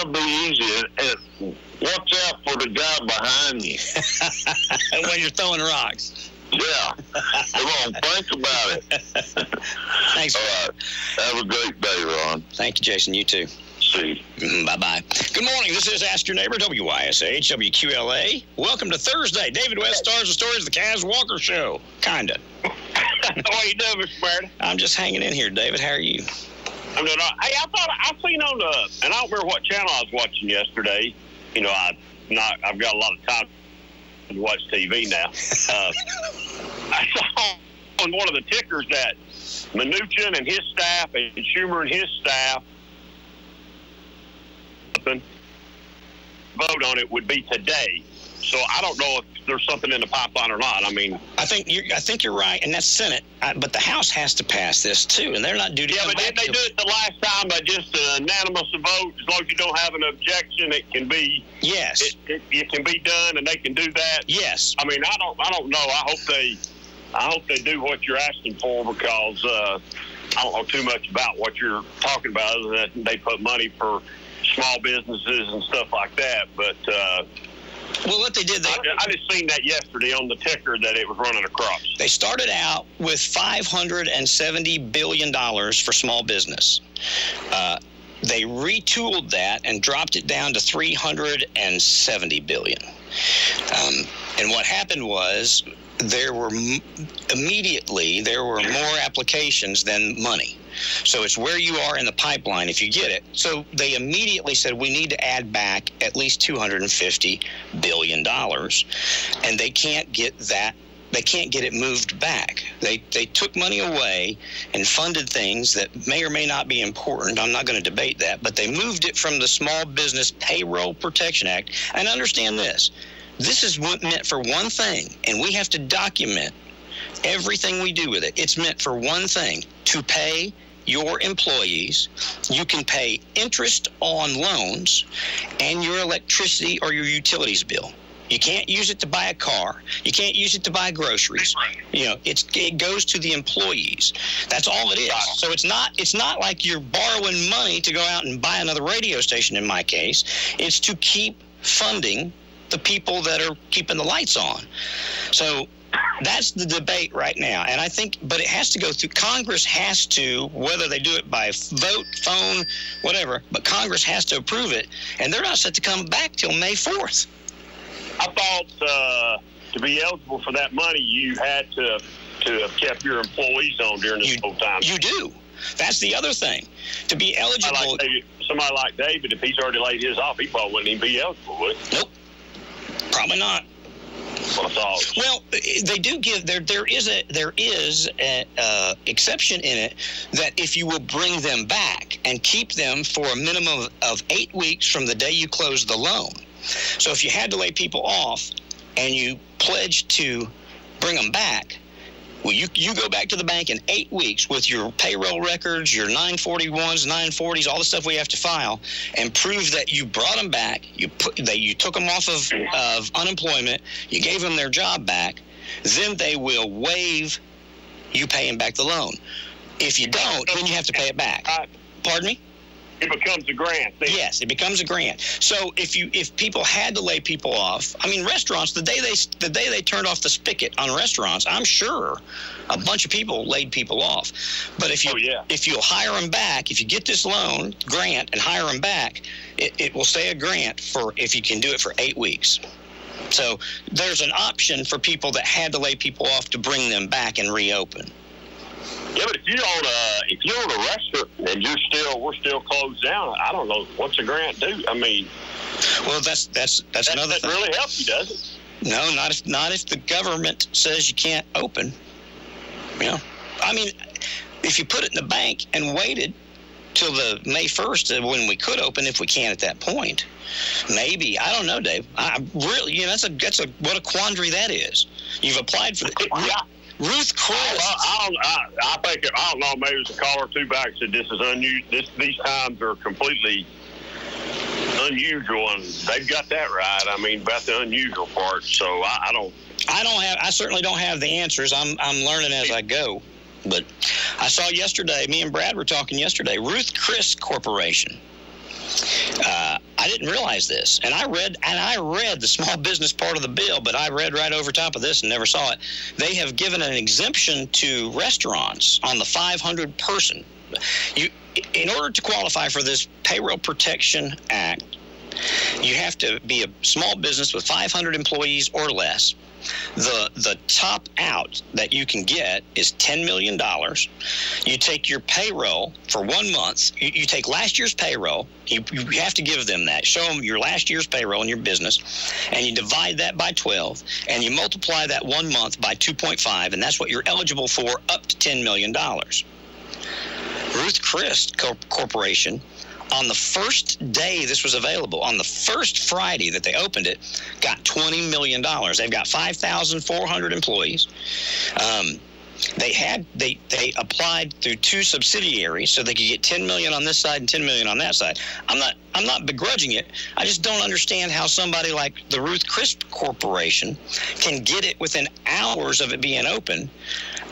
of be easy and watch out for the guy behind you. When you're throwing rocks. Yeah. Come on, think about it. Thanks. All right. Have a great day, Ron. Thank you, Jason. You too. See you. Bye-bye. Good morning. This is Ask Your Neighbor, WYSH, WQLA. Welcome to Thursday. David West stars the stories of the Cas Walker Show. Kinda. How you doing, Mr. Meredith? I'm just hanging in here, David. How are you? I'm doing all right. Hey, I seen on and I don't remember what channel I was watching yesterday. I've got a lot of time to watch TV now. I saw on one of the tickers that Mnuchin and his staff and Schumer and his staff vote on it would be today. So I don't know if there's something in the pipeline or not. I mean, I think you're right, and that's Senate. But the House has to pass this too, and they're not due to. Yeah, but didn't they do it the last time by just an unanimous vote? As long as you don't have an objection, it can be. Yes. It can be done, and they can do that. Yes. I mean, I don't know. I hope they do what you're asking for because I don't know too much about what you're talking about, other than they put money for small businesses and stuff like that. But well, what they did, I just seen that yesterday on the ticker that it was running across. They started out with $570 billion for small business. They retooled that and dropped it down to $370 billion. And what happened was there were more applications than money. So it's where you are in the pipeline if you get it. So they immediately said we need to add back at least $250 billion, and they can't get that. They can't get it moved back. They took money away and funded things that may or may not be important. I'm not going to debate that, but they moved it from the Small Business Payroll Protection Act. And understand this. This is meant for one thing, and we have to document everything we do with it. It's meant for one thing, to pay your employees. You can pay interest on loans and your electricity or your utilities bill. You can't use it to buy a car. You can't use it to buy groceries. It goes to the employees. That's all it is. So it's not like you're borrowing money to go out and buy another radio station in my case. It's to keep funding the people that are keeping the lights on. So that's the debate right now. And I think, but it has to go through, Congress has to, whether they do it by vote, phone, whatever, but Congress has to approve it. And they're not set to come back till May 4th. I thought to be eligible for that money, you had to have kept your employees on during this whole time. You do. That's the other thing. To be eligible. Somebody like David, if he's already laid his off, he probably wouldn't even be eligible, would he? Nope. Probably not. Well, they do give there is an exception in it that if you will bring them back and keep them for a minimum of 8 weeks from the day you close the loan. So if you had to lay people off and you pledged to bring them back, well, you go back to the bank in 8 weeks with your payroll records, your 941s, 940s, all the stuff we have to file, and prove that you brought them back, that you took them off of unemployment, you gave them their job back, then they will waive you paying back the loan. If you don't, then you have to pay it back. Pardon me? It becomes a grant. Yes, it becomes a grant. So if people had to lay people off, I mean, restaurants, the day they turned off the spigot on restaurants, I'm sure a bunch of people laid people off. But if you'll hire them back, if you get this loan grant and hire them back, it will say a grant for if you can do it for 8 weeks. So there's an option for people that had to lay people off to bring them back and reopen. Yeah, but if you own a restaurant and we're still closed down, I don't know, what's a grant do? I mean, well, that's another thing. That really help you, does it? No, not if the government says you can't open. I mean, if you put it in the bank and waited till the May 1st when we could open, if we can at that point, maybe. I don't know, Dave. I really, that's what a quandary that is. You've applied for the. Ruth Chris. I don't know. Maybe it was a call or two back said this is unusual. These times are completely unusual, and they've got that right. I mean, about the unusual part. So I certainly don't have the answers. I'm learning as I go. But I saw yesterday. Me and Brad were talking yesterday. Ruth Chris Corporation. I didn't realize this, and I read the small business part of the bill, but I read right over top of this and never saw it. They have given an exemption to restaurants on the 500 person. In order to qualify for this Payroll Protection Act, you have to be a small business with 500 employees or less. The top out that you can get is $10 million. You take your payroll for 1 month. You take last year's payroll. You have to give them that. Show them your last year's payroll in your business, and you divide that by 12, and you multiply that 1 month by 2.5, and that's what you're eligible for, up to $10 million. Ruth Chris Corporation, on the first day this was available, on the first Friday that they opened it, got $20 million. They've got 5,400 employees. They applied through 2 subsidiaries so they could get $10 million on this side and $10 million on that side. I'm not begrudging it. I just don't understand how somebody like the Ruth Chris Corporation can get it within hours of it being open.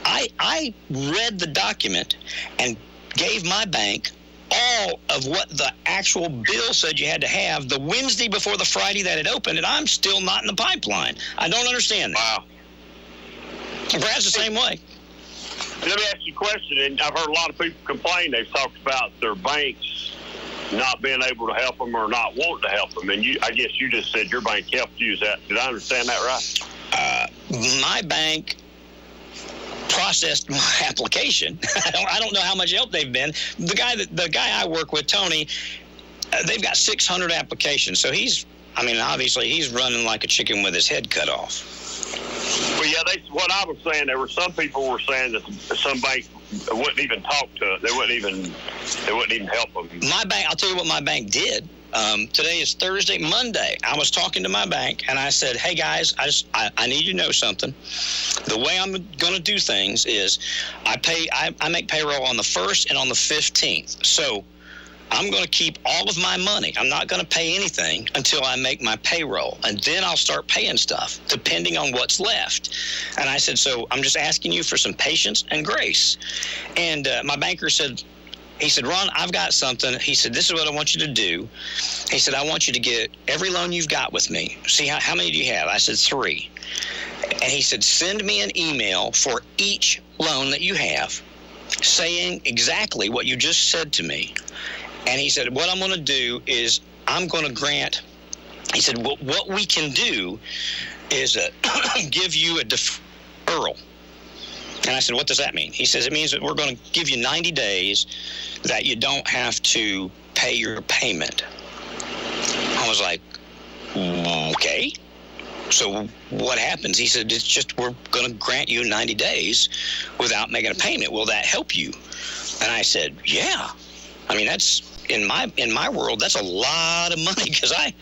I read the document and gave my bank all of what the actual bill said you had to have the Wednesday before the Friday that it opened, and I'm still not in the pipeline. I don't understand that. Wow. Brad's the same way. Let me ask you a question, and I've heard a lot of people complain. They've talked about their banks not being able to help them or not wanting to help them, and I guess you just said your bank helped you. Did I understand that right? My bank processed my application. I don't know how much help they've been. The guy I work with, Tony, they've got 600 applications. So obviously he's running like a chicken with his head cut off. Well, yeah, what I was saying, there were some people were saying that some banks wouldn't even talk to it. They wouldn't even help them. My bank, I'll tell you what my bank did. Today is Thursday. Monday, I was talking to my bank, and I said, hey, guys, I need you to know something. The way I'm going to do things is I make payroll on the 1st and on the 15th. So I'm going to keep all of my money. I'm not going to pay anything until I make my payroll, and then I'll start paying stuff depending on what's left. And I said, so I'm just asking you for some patience and grace. And my banker said, Ron, I've got something. He said, this is what I want you to do. He said, I want you to get every loan you've got with me. See, how many do you have? I said, 3. And he said, send me an email for each loan that you have saying exactly what you just said to me. And he said, what I'm going to do is I'm going to grant, he said, what we can do is give you a deferral. And I said, what does that mean? He says, it means that we're going to give you 90 days that you don't have to pay your payment. I was like, okay. So what happens? He said, it's just we're going to grant you 90 days without making a payment. Will that help you? And I said, yeah. I mean, that's in my world, that's a lot of money because I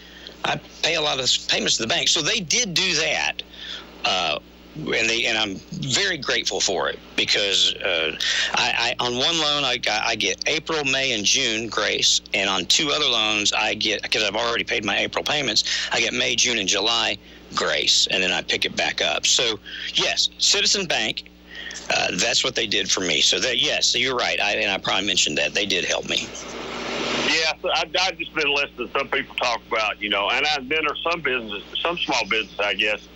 pay a lot of payments to the bank. So they did do that. And I'm very grateful for it because I on one loan I get April, May, and June grace, and on 2 other loans I get, because I've already paid my April payments, I get May, June, and July grace, and then I pick it back up. So yes, Citizen Bank, that's what they did for me. So that, yes, so you're right. I probably mentioned that they did help me. Yeah, so I've just been listening to some people talk about, and then there's some small business, I guess,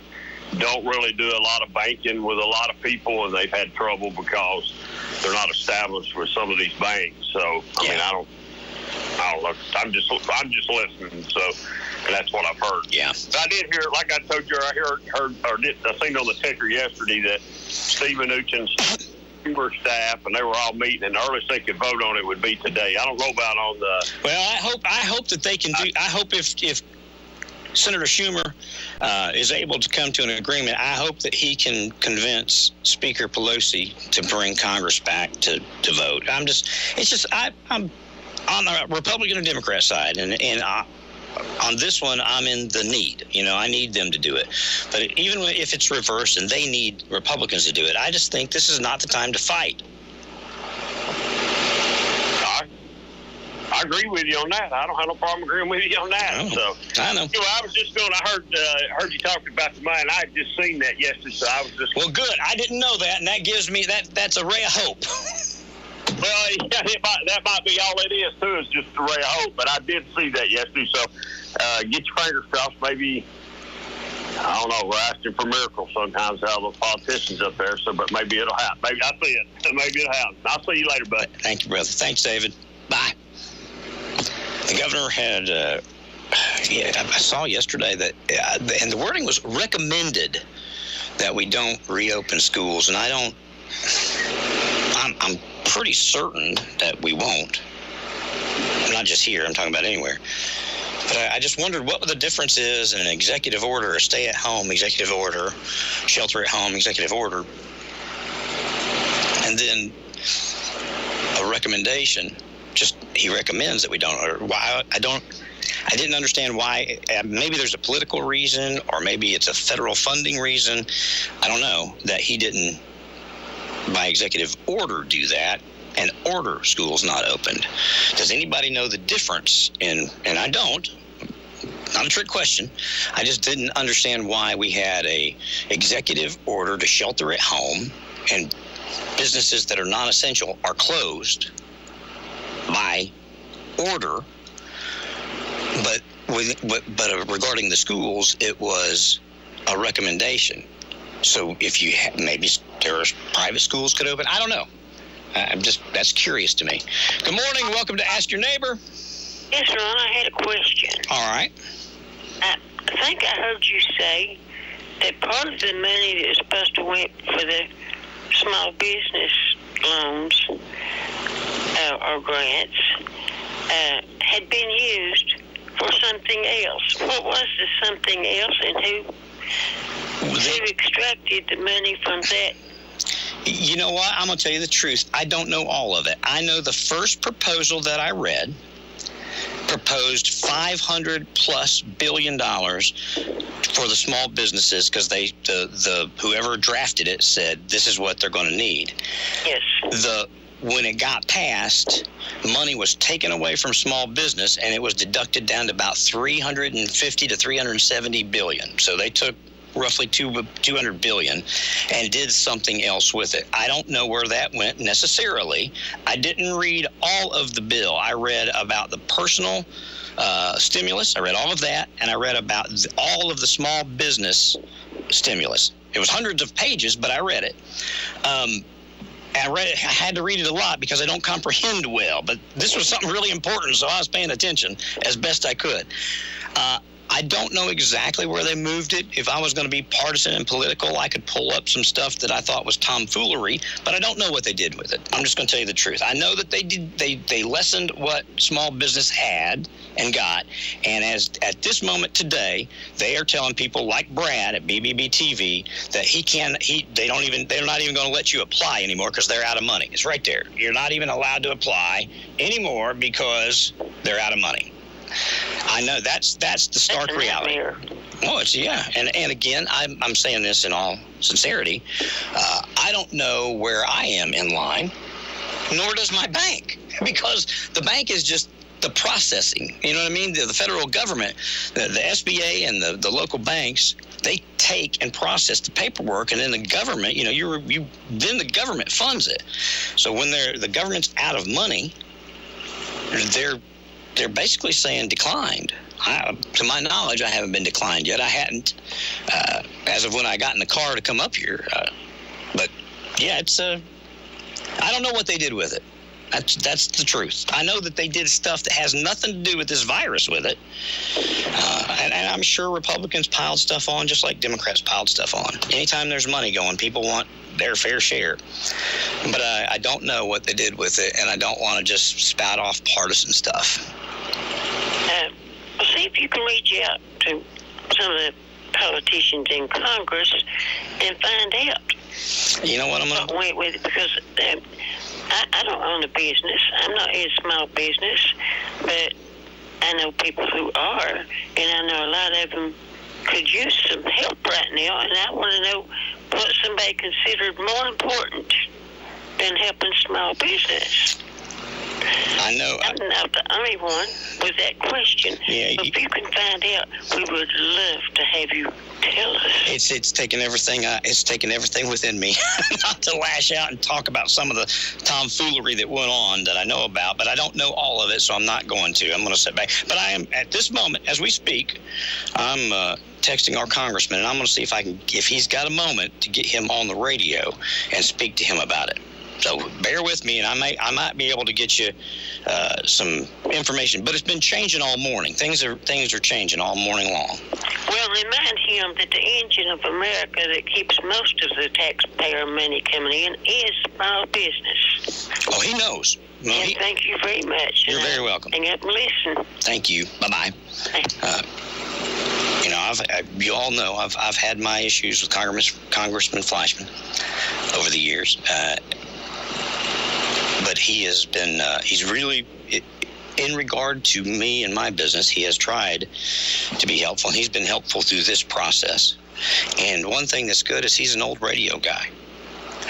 don't really do a lot of banking with a lot of people, and they've had trouble because they're not established with some of these banks. So I mean, I don't know. I'm just listening. So, and that's what I've heard. Yeah. But I did hear, like I told you, I seen on the ticker yesterday that Stephen Mnuchin's staff, and they were all meeting, and the earliest they could vote on it would be today. I don't know about on the. Well, I hope that they can do. I hope if Senator Schumer is able to come to an agreement, I hope that he can convince Speaker Pelosi to bring Congress back to vote. I'm on the Republican and Democrat side, and on this one, I'm in the need. I need them to do it. But even if it's reversed and they need Republicans to do it, I just think this is not the time to fight. I agree with you on that. I don't have no problem agreeing with you on that. I know. I was just going. I heard you talking about the mine. I had just seen that yesterday, so I was just. Well, good. I didn't know that, and that gives me that's a ray of hope. Well, yeah, that might be all it is too. Is just a ray of hope. But I did see that yesterday, so get your fingers crossed. Maybe I don't know. We're asking for miracles sometimes out of those politicians up there. So, but maybe it'll happen. Maybe I see it. Maybe it'll happen. I'll see you later, bud. Thank you, brother. Thanks, David. Bye. The governor had, I saw yesterday that, and the wording was recommended that we don't reopen schools, and I'm pretty certain that we won't. Not just here, I'm talking about anywhere. But I just wondered what the difference is in an executive order, a stay-at-home executive order, shelter-at-home executive order, and then a recommendation. Just he recommends that we don't. Or why I didn't understand why. Maybe there's a political reason, or maybe it's a federal funding reason. I don't know that he didn't, by executive order, do that and order schools not opened. Does anybody know the difference in? And I don't. Not a trick question. I just didn't understand why we had a executive order to shelter at home, and businesses that are non-essential are closed by order, but regarding the schools, it was a recommendation. So if you maybe private schools could open, I don't know. That's curious to me. Good morning, welcome to Ask Your Neighbor. Yes, Ron, I had a question. All right. I think I heard you say that part of the money that was supposed to went for the small business loans or grants had been used for something else. What was the something else, and who extracted the money from that? You know what? I'm going to tell you the truth. I don't know all of it. I know the first proposal that I read proposed $500+ billion for the small businesses, because the whoever drafted it said this is what they're going to need. Yes. When it got passed, money was taken away from small business, and it was deducted down to about 350 to 370 billion. So they took roughly $200 billion and did something else with it. I don't know where that went necessarily. I didn't read all of the bill. I read about the personal stimulus. I read all of that, and I read about all of the small business stimulus. It was hundreds of pages, but I read it. I had to read it a lot because I don't comprehend well, but this was something really important, so I was paying attention as best I could. I don't know exactly where they moved it. If I was going to be partisan and political, I could pull up some stuff that I thought was tomfoolery, but I don't know what they did with it. I'm just going to tell you the truth. I know that they lessened what small business had and got, and at this moment today, they are telling people like Brad at BBB TV that they're not even going to let you apply anymore because they're out of money. It's right there. You're not even allowed to apply anymore because they're out of money. I know that's the stark reality. Oh, and again, I'm saying this in all sincerity. I don't know where I am in line, nor does my bank, because the bank is just the processing. You know what I mean? The federal government, the SBA, and the local banks, they take and process the paperwork, and then the government, then the government funds it. So when the government's out of money, they're basically saying declined. To my knowledge, I haven't been declined yet. I hadn't as of when I got in the car to come up here. But yeah, I don't know what they did with it. That's the truth. I know that they did stuff that has nothing to do with this virus with it. And I'm sure Republicans piled stuff on just like Democrats piled stuff on. Anytime there's money going, people want their fair share. But I don't know what they did with it, and I don't want to just spout off partisan stuff. See if you can reach out to some of the politicians in Congress and find out. You know what I'm going to... Wait with it, because I don't own a business. I'm not in small business, but I know people who are, and I know a lot of them could use some help right now, and I want to know what somebody considered more important than helping small business. I know. I'm not the only one with that question. Yeah, so if you can find out, we would love to have you tell us. It's taken everything. It's taken everything within me not to lash out and talk about some of the tomfoolery that went on that I know about, but I don't know all of it, so I'm not going to. I'm going to sit back. But I am at this moment, as we speak, I'm texting our congressman, and I'm going to see if he's got a moment to get him on the radio and speak to him about it. So bear with me, and I might be able to get you some information. But it's been changing all morning. Things are changing all morning long. Well, remind him that the engine of America that keeps most of the taxpayer money coming in is small business. Oh, he knows. No, and thank you very much. You're very welcome. Hang up and listen. Thank you. Bye-bye. You all know I've had my issues with Congressman Flashman over the years. But he has been, he's really, in regard to me and my business, he has tried to be helpful, and he's been helpful through this process. And one thing that's good is he's an old radio guy.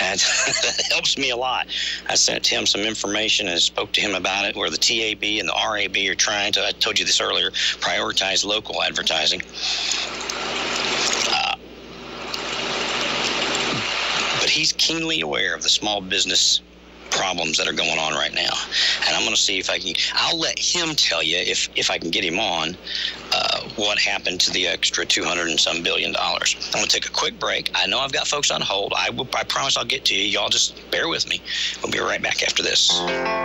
And that helps me a lot. I sent him some information and spoke to him about it, where the TAB and the RAB are trying to, I told you this earlier, prioritize local advertising. But he's keenly aware of the small business problems that are going on right now. And I'm going to see if I'll let him tell you if I can get him on what happened to the extra $200 and some billion. I'm going to take a quick break. I know I've got folks on hold. I promise I'll get to you. Y'all just bear with me. We'll be right back after this.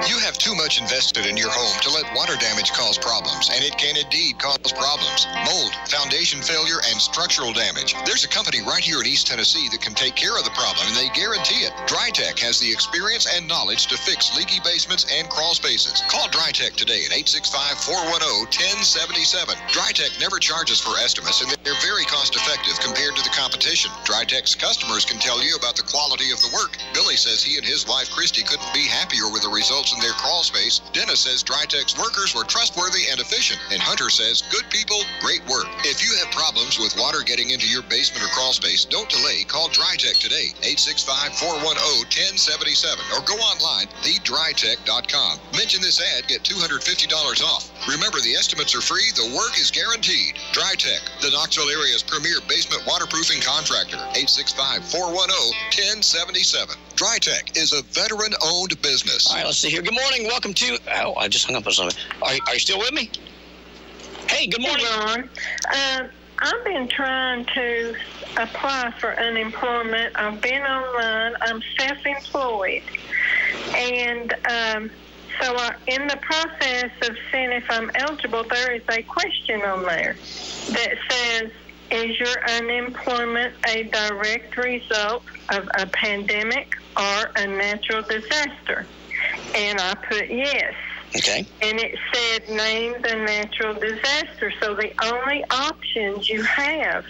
You have too much invested in your home to let water damage cause problems, and it can indeed cause problems. Mold, foundation failure, and structural damage. There's a company right here in East Tennessee that can take care of the problem, and they guarantee it. DryTech has the experience and knowledge to fix leaky basements and crawl spaces. Call DryTech today at 865-410-1077. DryTech never charges for estimates, and they're very cost-effective compared to the competition. DryTech's customers can tell you about the quality of the work. Billy says he and his wife Christy couldn't be happier with the results in their crawl space. Dennis says DryTech's workers were trustworthy and efficient. And Hunter says, good people, great work. If you have problems with water getting into your basement or crawl space, don't delay. Call DryTech today, 865-410-1077, or go online, thedrytech.com. Mention this ad, get $250 off. Remember, the estimates are free, the work is guaranteed. DryTech, the Knoxville area's premier basement waterproofing contractor, 865-410-1077. DryTech is a veteran-owned business. All right, let's see here. Good morning. Welcome to... Oh, I just hung up on something. Are you still with me? Hey, good morning. Ron. I've been trying to apply for unemployment. I've been online. I'm self-employed. And so in the process of seeing if I'm eligible, there is a question on there that says, is your unemployment a direct result of a pandemic or a natural disaster? And I put yes. Okay. And it said name the natural disaster. So the only options you have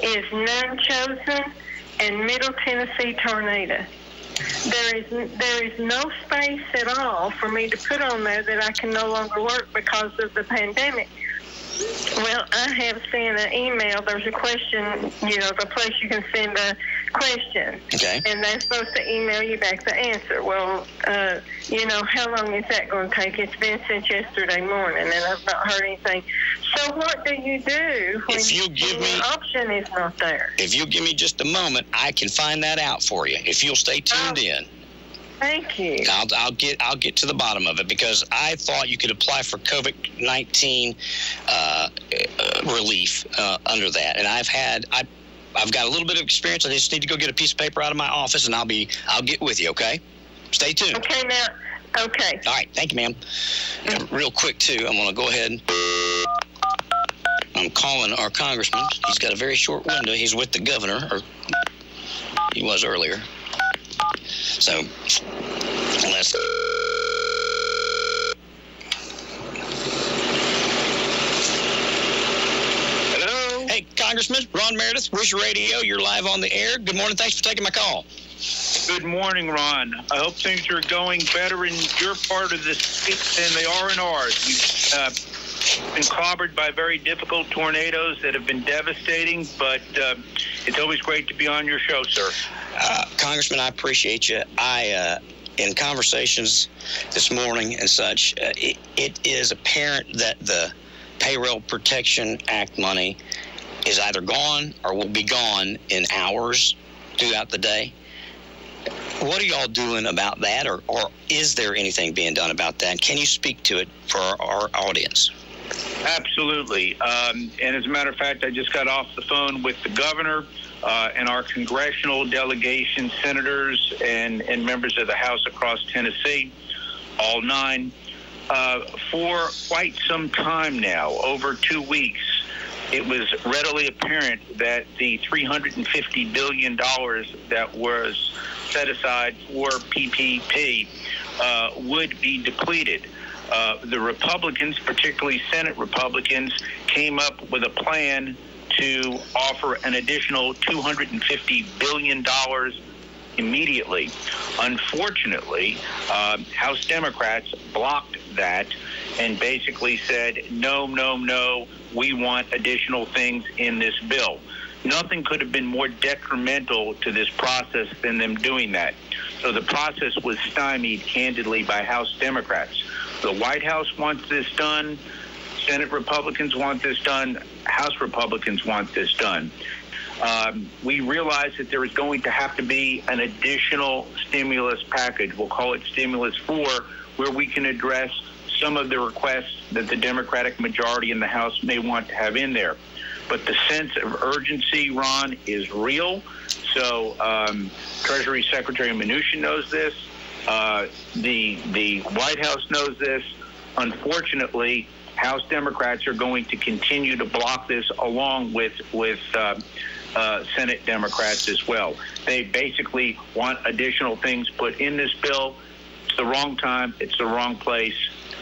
is none chosen and Middle Tennessee tornado. There is no space at all for me to put on there that I can no longer work because of the pandemic. Well, I have sent an email. There's a question, the place you can send a question. Okay. And they're supposed to email you back the answer. Well, how long is that going to take? It's been since yesterday morning, and I've not heard anything. So what do you do when the option is not there? If you'll give me just a moment, I can find that out for you. If you'll stay tuned in. Thank you. I'll get to the bottom of it, because I thought you could apply for COVID-19 relief under that, and I've got a little bit of experience. I just need to go get a piece of paper out of my office, and I'll get with you. Okay, stay tuned. Okay, now. Okay. All right, thank you, ma'am. Real quick too, I'm going to go ahead. I'm calling our congressman. He's got a very short window. He's with the governor, or he was earlier. So let's. Hello. Hey, Congressman Ron Meredith, Wish Radio. You're live on the air. Good morning. Thanks for taking my call. Good morning, Ron. I hope things are going better in your part of the state than they are in ours. We've been clobbered by very difficult tornadoes that have been devastating, but it's always great to be on your show, sir. Congressman, I appreciate you. In conversations this morning and such, it is apparent that the Payroll Protection Act money is either gone or will be gone in hours throughout the day. What are y'all doing about that, or is there anything being done about that? Can you speak to it for our audience? Absolutely. And as a matter of fact, I just got off the phone with the governor and our congressional delegation, senators, and members of the House across Tennessee, all 9. For quite some time now, over 2 weeks, it was readily apparent that the $350 billion that was set aside for PPP would be depleted. The Republicans, particularly Senate Republicans, came up with a plan to offer an additional $250 billion immediately. Unfortunately, House Democrats blocked that and basically said, no, we want additional things in this bill. Nothing could have been more detrimental to this process than them doing that. So the process was stymied, candidly, by House Democrats. The White House wants this done. Senate Republicans want this done. House Republicans want this done. we realized that there was going to have to be an additional stimulus package. We'll call it Stimulus 4, where we can address some of the requests that the Democratic majority in the House may want to have in there. But the sense of urgency, Ron, is real. So Treasury Secretary Mnuchin knows this. The White House knows this. Unfortunately, House Democrats are going to continue to block this along with Senate Democrats as well. They basically want additional things put in this bill. It's the wrong time. It's the wrong place.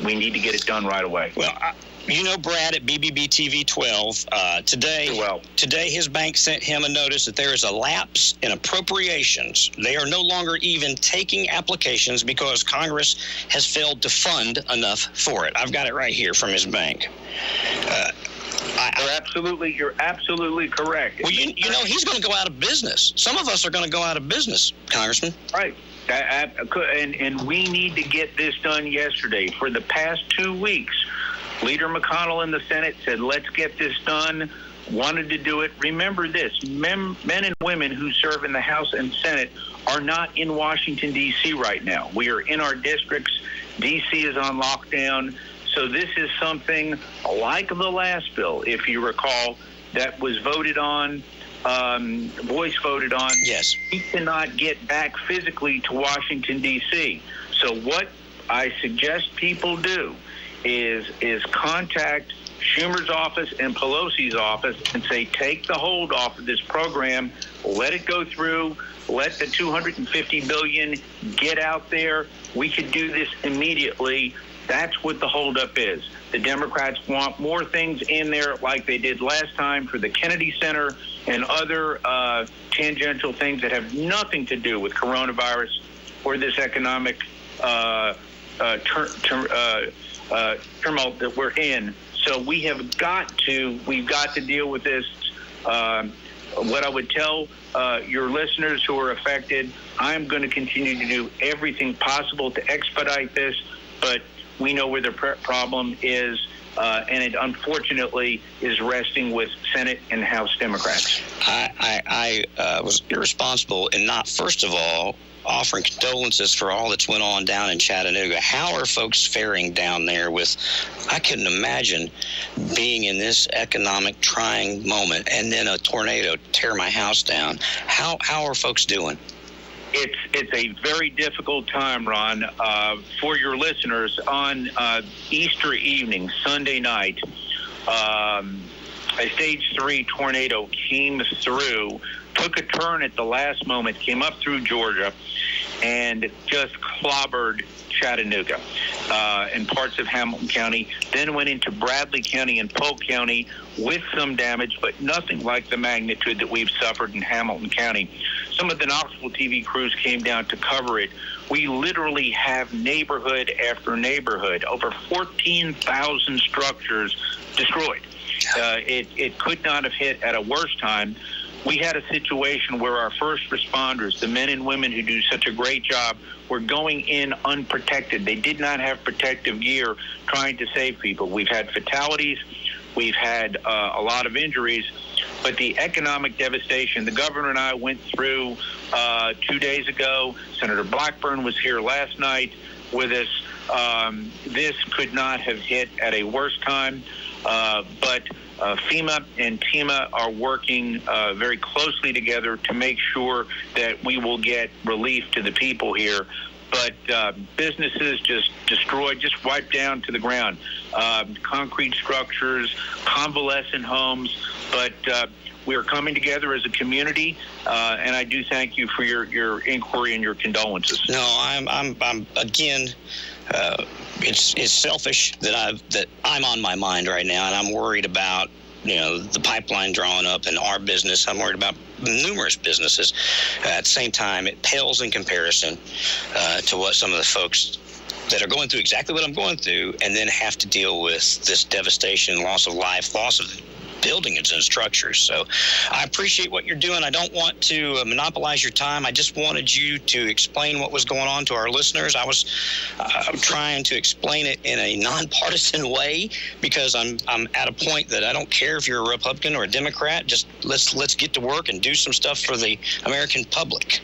We need to get it done right away. Well, you know Brad at BBB TV 12. Today his bank sent him a notice that there is a lapse in appropriations. They are no longer even taking applications because Congress has failed to fund enough for it. I've got it right here from his bank. You're absolutely correct. Well, you know, he's going to go out of business. Some of us are going to go out of business, Congressman. Right. And we need to get this done yesterday. For the past 2 weeks, Leader McConnell in the Senate said, let's get this done, wanted to do it. Remember this, men and women who serve in the House and Senate are not in Washington, D.C. right now. We are in our districts. D.C. is on lockdown. So this is something like the last bill, if you recall, that was voted on, voice voted on. Yes. We cannot get back physically to Washington, D.C. So what I suggest people do is contact Schumer's office and Pelosi's office and say, take the hold off of this program, let it go through, let the $250 billion get out there. We could do this immediately. That's what the holdup is. The Democrats want more things in there like they did last time for the Kennedy Center and other tangential things that have nothing to do with coronavirus or this economic turmoil that we're in. So we've got to deal with this. What I would tell your listeners who are affected, I'm going to continue to do everything possible to expedite this, but we know where the problem is, and it unfortunately is resting with Senate and House Democrats. I was irresponsible in not, first of all, offering condolences for all that's went on down in Chattanooga. How are folks faring down there with, I couldn't imagine being in this economic trying moment and then a tornado tear my house down. How are folks doing? It's a very difficult time, Ron, for your listeners. On Easter evening, Sunday night, a Stage 3 tornado came through, took a turn at the last moment, came up through Georgia, and just clobbered Chattanooga and parts of Hamilton County, then went into Bradley County and Polk County with some damage, but nothing like the magnitude that we've suffered in Hamilton County. Some of the Knoxville TV crews came down to cover it. We literally have neighborhood after neighborhood, over 14,000 structures destroyed. It could not have hit at a worse time. We had a situation where our first responders, the men and women who do such a great job, were going in unprotected. They did not have protective gear trying to save people. We've had fatalities. We've had a lot of injuries. But the economic devastation, the governor and I went through 2 days ago. Senator Blackburn was here last night with us. This could not have hit at a worse time. But FEMA and TEMA are working very closely together to make sure that we will get relief to the people here. But businesses just destroyed, just wiped down to the ground. Concrete structures, convalescent homes. But we're coming together as a community, and I do thank you for your inquiry and your condolences. No, I'm again. It's selfish that I'm on my mind right now, and I'm worried about the pipeline drawing up in our business. I'm worried about numerous businesses. At the same time, it pales in comparison to what some of the folks that are going through exactly what I'm going through, and then have to deal with this devastation, loss of life, loss of building its own structures. So I appreciate what you're doing. I don't want to monopolize your time. I just wanted you to explain what was going on to our listeners. I was trying to explain it in a nonpartisan way because I'm at a point that I don't care if you're a Republican or a Democrat. Just let's get to work and do some stuff for the American public.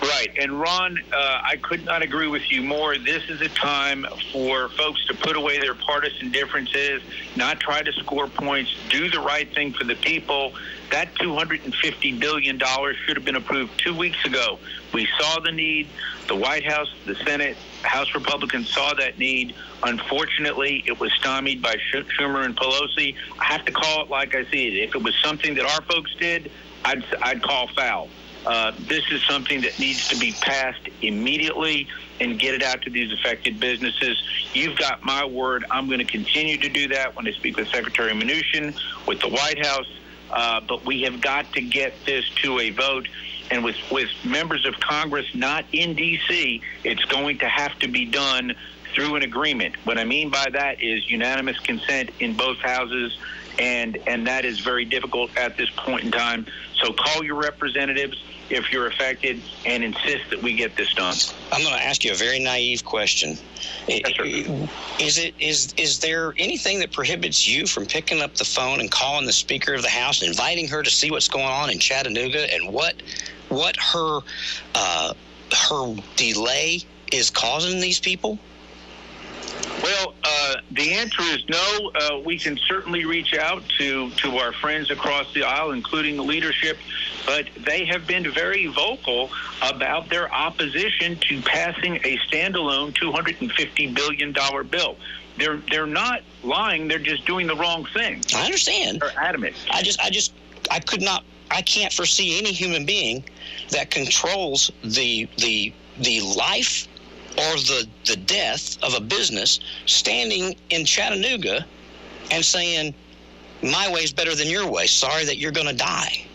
Right. And Ron, I could not agree with you more. This is a time for folks to put away their partisan differences, not try to score points, do the right thing for the people. That $250 billion should have been approved 2 weeks ago. We saw the need. The White House, the Senate, House Republicans saw that need. Unfortunately, it was stymied by Schumer and Pelosi. I have to call it like I see it. If it was something that our folks did, I'd call foul. This is something that needs to be passed immediately and get it out to these affected businesses. You've got my word. I'm going to continue to do that when I speak with Secretary Mnuchin, with the White House. But we have got to get this to a vote. And with members of Congress not in D.C., it's going to have to be done through an agreement. What I mean by that is unanimous consent in both houses, and that is very difficult at this point in time. So call your representatives if you're affected and insist that we get this done. I'm going to ask you a very naive question. Yes, sir. Is there anything that prohibits you from picking up the phone and calling the Speaker of the House and inviting her to see what's going on in Chattanooga and what her delay is causing these people? Well, the answer is no. We can certainly reach out to our friends across the aisle, including the leadership, but they have been very vocal about their opposition to passing a standalone $250 billion bill. They're not lying. They're just doing the wrong thing. I understand. They're adamant. I can't foresee any human being that controls the life or the death of a business standing in Chattanooga and saying, my way's better than your way. Sorry that you're going to die.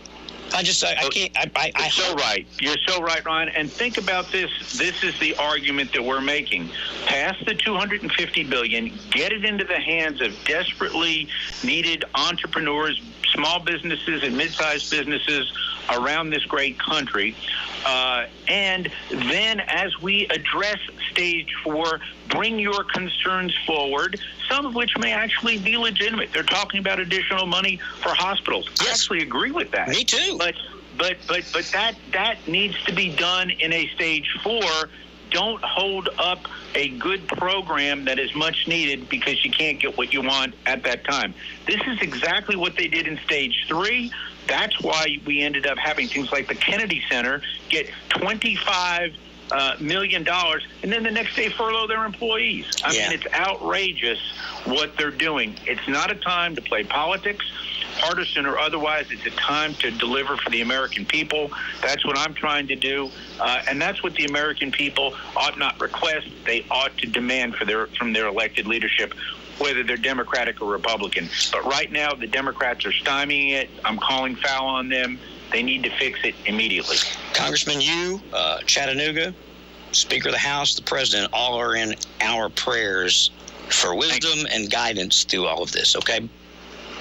I can't. You're so right. You're so right, Ryan. And think about this. This is the argument that we're making. Pass the $250 billion, get it into the hands of desperately needed entrepreneurs, small businesses and mid-sized businesses around this great country. And then as we address stage 4, bring your concerns forward, some of which may actually be legitimate. They're talking about additional money for hospitals. Yes. I actually agree with that. Me too. But that needs to be done in a stage 4. Don't hold up a good program that is much needed because you can't get what you want at that time. This is exactly what they did in stage 3. That's why we ended up having things like the Kennedy Center get $25 million, and then the next day furlough their employees. I mean, it's outrageous what they're doing. It's not a time to play politics, partisan or otherwise. It's a time to deliver for the American people. That's what I'm trying to do, and that's what the American people ought not request. They ought to demand from their elected leadership, whether they're Democratic or Republican. But right now, the Democrats are stymieing it. I'm calling foul on them. They need to fix it immediately. Congressman, you, Chattanooga, Speaker of the House, the President, all are in our prayers for wisdom and guidance through all of this, okay?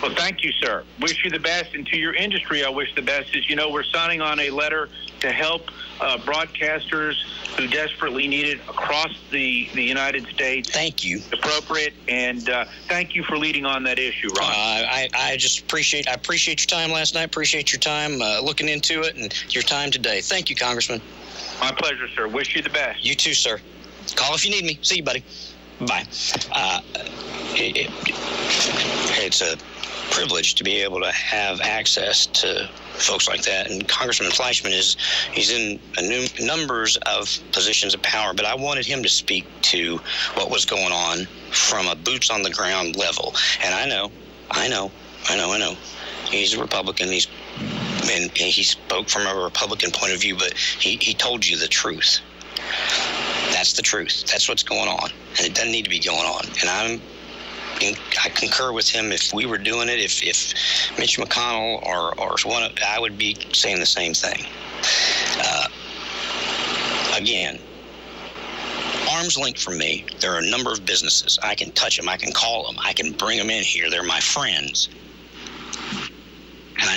Well, thank you, sir. Wish you the best. And to your industry, I wish the best. As you know, we're signing on a letter to help broadcasters who desperately need it across the United States. Thank you. Appropriate. And thank you for leading on that issue, Ron. I just appreciate your time last night. Appreciate your time looking into it and your time today. Thank you, Congressman. My pleasure, sir. Wish you the best. You too, sir. Call if you need me. See you, buddy. Bye. It's a privilege to be able to have access to folks like that. And Congressman Fleischman he's in numbers of positions of power, but I wanted him to speak to what was going on from a boots on the ground level. And I know. He's a Republican. And he spoke from a Republican point of view, but he told you the truth. That's the truth. That's what's going on. And it doesn't need to be going on. And I concur with him. If we were doing it, if Mitch McConnell or one, I would be saying the same thing. Again, arm's length from me. There are a number of businesses. I can touch them. I can call them. I can bring them in here. They're my friends.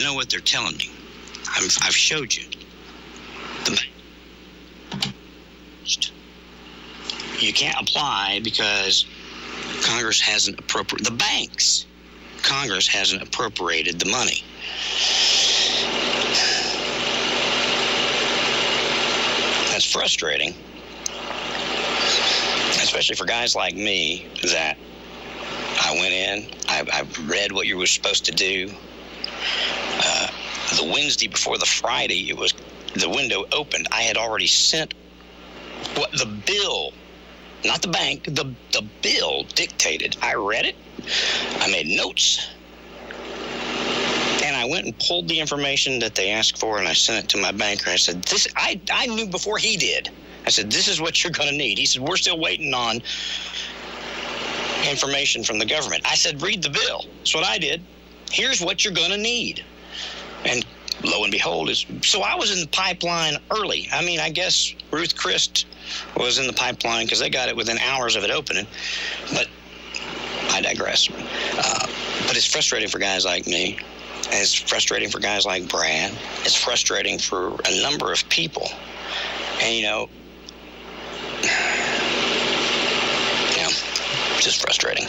I know what they're telling me. I've showed you. You can't apply because Congress hasn't appropriated the banks. Congress hasn't appropriated the money. That's frustrating, especially for guys like me that I went in, I read what you were supposed to do. The Wednesday before the Friday, the window opened. I had already sent what the bill, not the bank, the bill dictated. I read it. I made notes. And I went and pulled the information that they asked for, and I sent it to my banker. I said, I knew before he did. I said, this is what you're going to need. He said, we're still waiting on information from the government. I said, read the bill. That's what I did. Here's what you're going to need. And lo and behold, so I was in the pipeline early. I mean, I guess Ruth Chris was in the pipeline because they got it within hours of it opening. But I digress. But it's frustrating for guys like me. And it's frustrating for guys like Brad. It's frustrating for a number of people. And, just frustrating.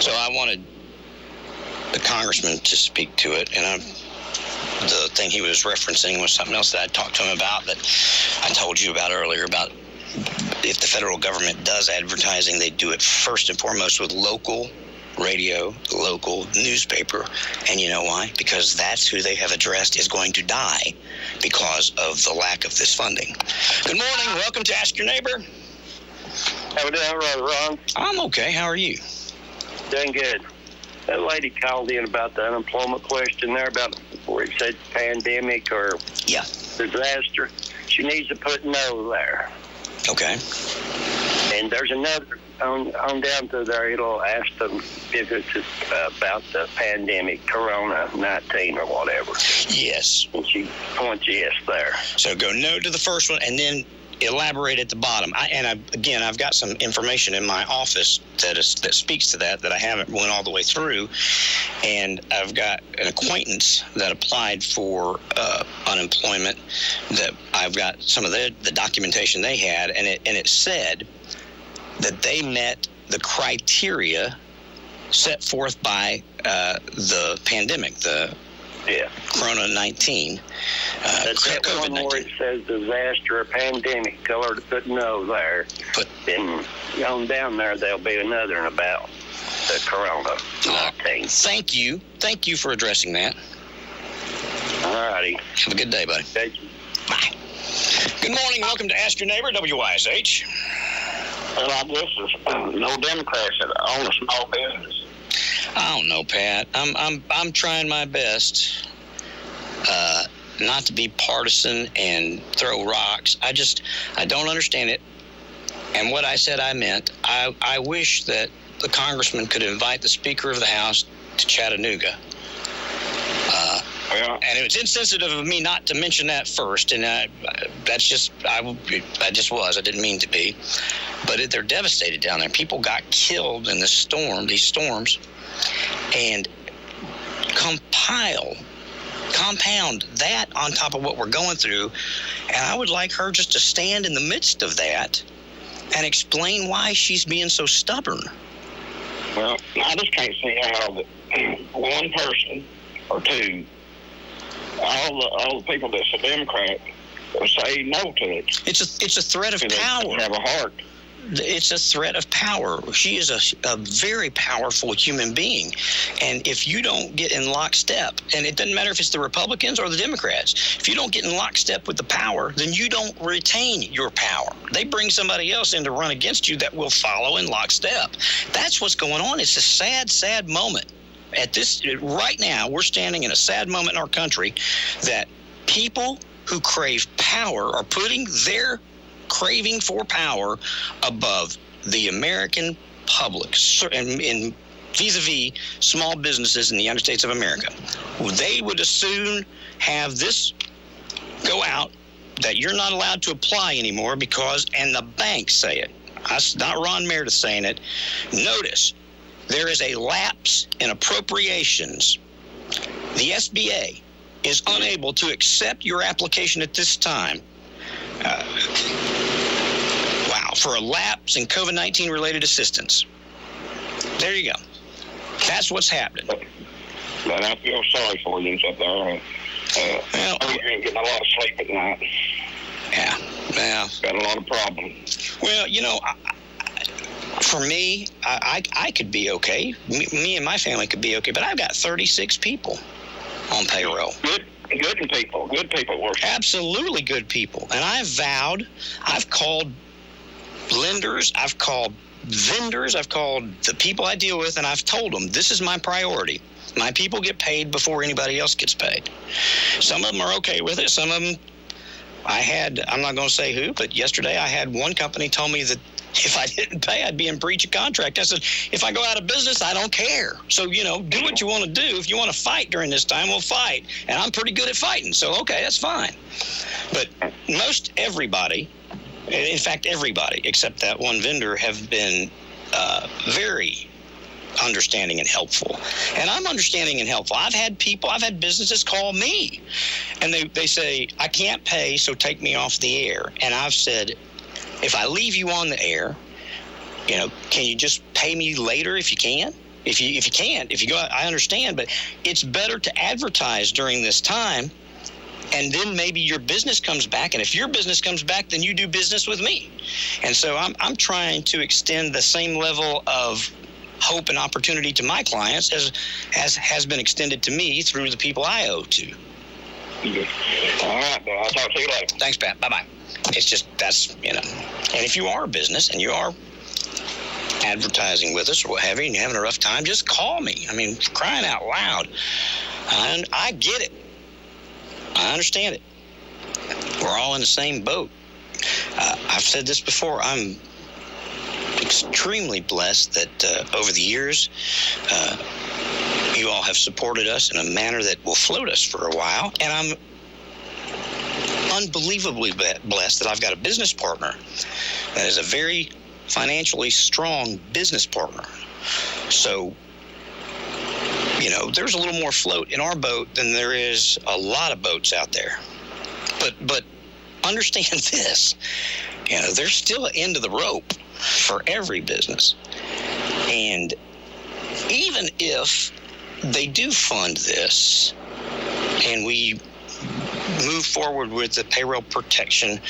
So I wanted the congressman to speak to it, and the thing he was referencing was something else that I talked to him about that I told you about earlier, about if the federal government does advertising, they do it first and foremost with local radio, local newspaper. And you know why? Because that's who they have addressed is going to die because of the lack of this funding. Good morning. Welcome to Ask Your Neighbor. How are you doing, Ron? I'm okay. How are you? Doing good. That lady called in about the unemployment question there, about where it said pandemic or disaster. She needs to put no there. Okay. And there's another, on down to there, it'll ask them if it's about the pandemic, Corona-19 or whatever. Yes. And she points yes there. So go no to the first one, and then elaborate at the bottom. I've got some information in my office that speaks to that I haven't went all the way through, and I've got an acquaintance that applied for unemployment. That I've got some of the documentation they had, and it said that they met the criteria set forth by the pandemic, Corona-19. That's that one where it says disaster or pandemic. Tell her to put no there. Then on down there, there'll be another one about the Corona-19. Thank you. Thank you for addressing that. All righty. Have a good day, buddy. Thank you. Bye. Good morning. Welcome to Ask Your Neighbor, WISH. Well, this is no Democrats that own a small business. I don't know, Pat. I'm trying my best not to be partisan and throw rocks. I don't understand it. And what I said I meant. I wish that the congressman could invite the Speaker of the House to Chattanooga. And it was insensitive of me not to mention that first, and I just was. I didn't mean to be. But they're devastated down there. People got killed in these storms, and compound that on top of what we're going through. And I would like her just to stand in the midst of that and explain why she's being so stubborn. Well, I just can't see how one person or two, all the people that's a Democrat, will say no to it. It's a threat of power. They have a heart. It's a threat of power. She is a very powerful human being. And if you don't get in lockstep, and it doesn't matter if it's the Republicans or the Democrats, if you don't get in lockstep with the power, then you don't retain your power. They bring somebody else in to run against you that will follow in lockstep. That's what's going on. It's a sad, sad moment. Right now, we're standing in a sad moment in our country that people who crave power are putting their craving for power above the American public and vis-a-vis small businesses in the United States of America. They would as soon have this go out that you're not allowed to apply anymore and the banks say it. That's not Ron Meredith saying it. Notice, there is a lapse in appropriations. The SBA is unable to accept your application at this time, for a lapse in COVID-19 related assistance. There you go. That's what's happening. But I feel sorry for you up there. You're getting a lot of sleep at night. Yeah. Got a lot of problems. Well, for me, I could be okay. Me and my family could be okay, but I've got 36 people on payroll. Good people. Good people work. Absolutely good people. And I've called lenders, I've called vendors, I've called the people I deal with, and I've told them this is my priority. My people get paid before anybody else gets paid. Some of them are okay with it. Some of them, I'm not going to say who, but yesterday I had one company tell me that if I didn't pay, I'd be in breach of contract. I said, if I go out of business, I don't care. So, do what you want to do. If you want to fight during this time, we'll fight. And I'm pretty good at fighting. So, okay, that's fine. But most everybody, in fact, everybody except that one vendor have been very understanding and helpful. And I'm understanding and helpful. I've had businesses call me and they say, I can't pay, so take me off the air. And I've said, if I leave you on the air, can you just pay me later if you can? If you can't, if you go out, I understand, but it's better to advertise during this time, and then maybe your business comes back. And if your business comes back, then you do business with me. And so I'm trying to extend the same level of hope and opportunity to my clients as has been extended to me through the people I owe to. All right, I'll talk to you later. Thanks, Pat. Bye-bye. It's just, and if you are a business and you are advertising with us or what have you, and you're having a rough time, just call me. I mean, crying out loud. And I get it. I understand it. We're all in the same boat. I've said this before. I'm extremely blessed that over the years, you all have supported us in a manner that will float us for a while. And I'm unbelievably blessed that I've got a business partner that is a very financially strong business partner. So, there's a little more float in our boat than there is a lot of boats out there. But understand this, there's still an end of the rope for every business. And even if they do fund this and we move forward with the Payroll Protection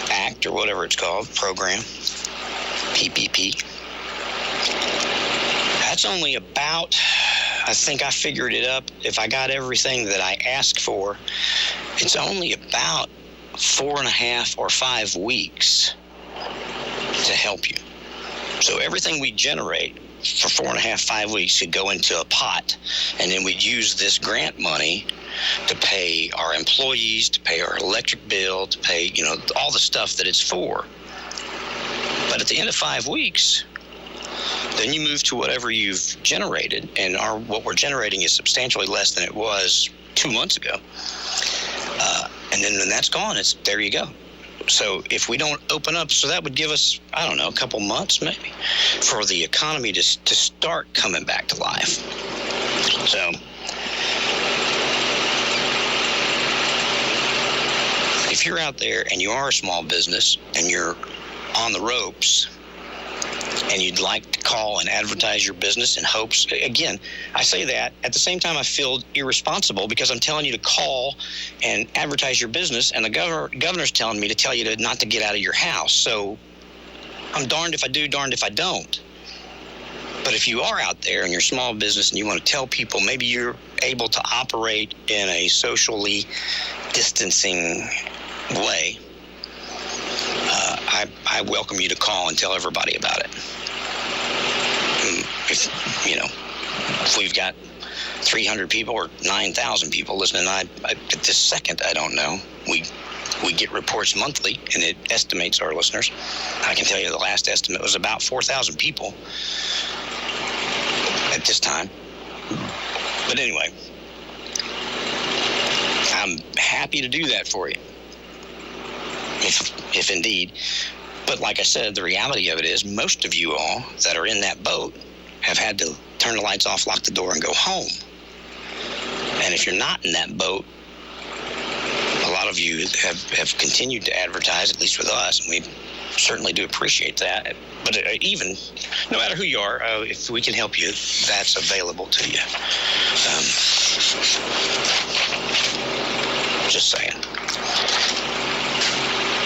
Act or whatever it's called, program, PPP, that's only about, I think I figured it up, if I got everything that I asked for, it's only about 4.5 or 5 weeks to help you. So everything we generate for 4.5, 5 weeks could go into a pot, and then we'd use this grant money to pay our employees, to pay our electric bill, to pay, all the stuff that it's for. But at the end of 5 weeks, then you move to whatever you've generated, and what we're generating is substantially less than it was 2 months ago. And then when that's gone, there you go. So if we don't open up, so that would give us, I don't know, a couple months maybe for the economy to start coming back to life. So if you're out there and you are a small business and you're on the ropes and you'd like to call and advertise your business in hopes, again, I say that at the same time I feel irresponsible because I'm telling you to call and advertise your business, and the governor's telling me to tell you not to get out of your house. So I'm darned if I do, darned if I don't. But if you are out there and you're a small business and you want to tell people maybe you're able to operate in a socially distancing way, I welcome you to call and tell everybody about it. If we've got 300 people or 9,000 people listening, at this second, I don't know. We get reports monthly, and it estimates our listeners. I can tell you the last estimate was about 4,000 people at this time. But anyway, I'm happy to do that for you, if indeed. But like I said, the reality of it is most of you all that are in that boat have had to turn the lights off, lock the door, and go home. And if you're not in that boat, a lot of you have continued to advertise, at least with us, and we certainly do appreciate that. But even, no matter who you are, if we can help you, that's available to you. Just saying.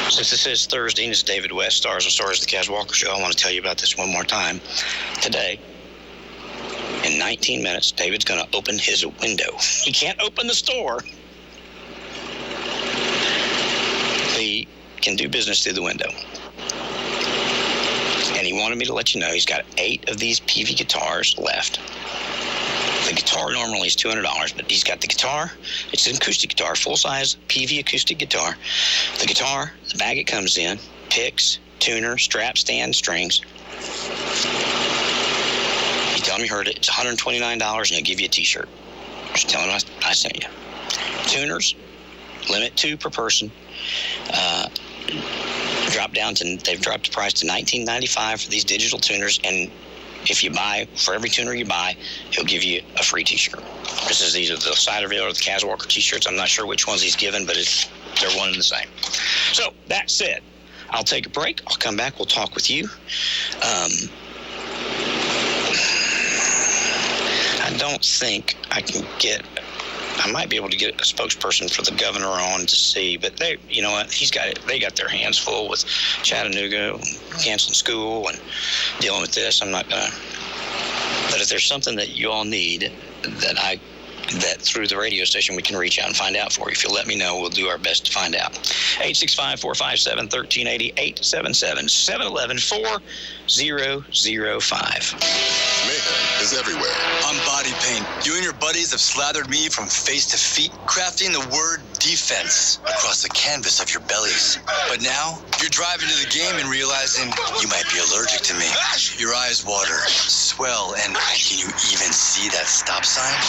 Since this is Thursday and it's David West, Stars and Stories of the Cas Walker Show, I want to tell you about this one more time. Today, in 19 minutes, David's going to open his window. He can't open the store. He can do business through the window. And he wanted me to let you know he's got 8 of these PV guitars left. The guitar normally is $200, but he's got the guitar. It's an acoustic guitar, full-size PV acoustic guitar. The guitar, the bag it comes in, picks, tuner, strap, stand, strings. You tell him you heard it. It's $129, and he'll give you a T-shirt. Just tell him I sent you. Tuners, limit 2 per person. They've dropped the price to $19.95 for these digital tuners, and if you buy, for every tuner you buy, he'll give you a free T-shirt. This is either the Cider Veil or the Cas Walker T-shirts. I'm not sure which ones he's given, but they're one and the same. So, that said, I'll take a break. I'll come back. We'll talk with you. I don't think I might be able to get a spokesperson for the governor on to see, but they, you know what, they got their hands full with Chattanooga, canceling school and dealing with this. I'm not gonna, but if there's something that you all need that through the radio station we can reach out and find out for you, if you'll let me know, we'll do our best to find out. 865-457-1380, 877-711-4005. Mayhem is everywhere. I'm Body Paint. You and your buddies have slathered me from face to feet, crafting the word defense across the canvas of your bellies. But now, you're driving to the game and realizing you might be allergic to me. Your eyes water, swell, and can you even see that stop sign?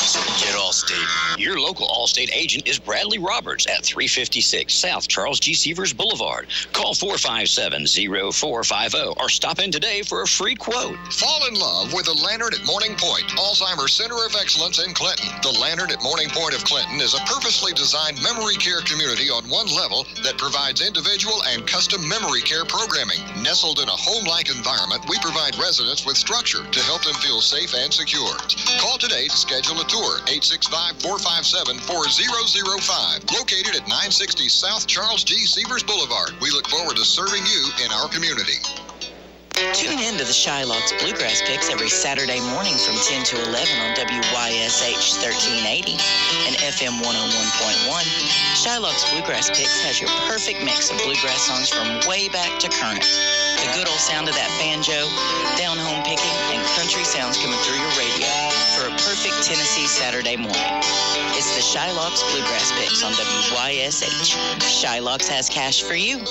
So get Allstate. Your local Allstate agent is Bradley Roberts at 356 South Charles G. Sievers Boulevard. Call 457-0450 or stop in today for a free quote. Fall in love with the Lantern at Morning Point, Alzheimer's Center of Excellence in Clinton. The Lantern at Morning Point of Clinton is a purposely designed memory care community on one level that provides individual and custom memory care programming. Nestled in a home-like environment, we provide residents with structure to help them feel safe and secure. Call today to schedule a tour. 865-457-4005. Located at 960 South Charles G. Sievers Boulevard. We look forward to serving you in our community. Tune in to the Shylock's Bluegrass Picks every Saturday morning from 10 to 11 on WYSH 1380 and FM 101.1. Shylock's Bluegrass Picks has your perfect mix of bluegrass songs from way back to current. The good old sound of that banjo, down-home picking, and country sounds coming through your radio for a perfect Tennessee Saturday morning. It's the Shylock's Bluegrass Picks on WYSH. Shylock's has cash for you.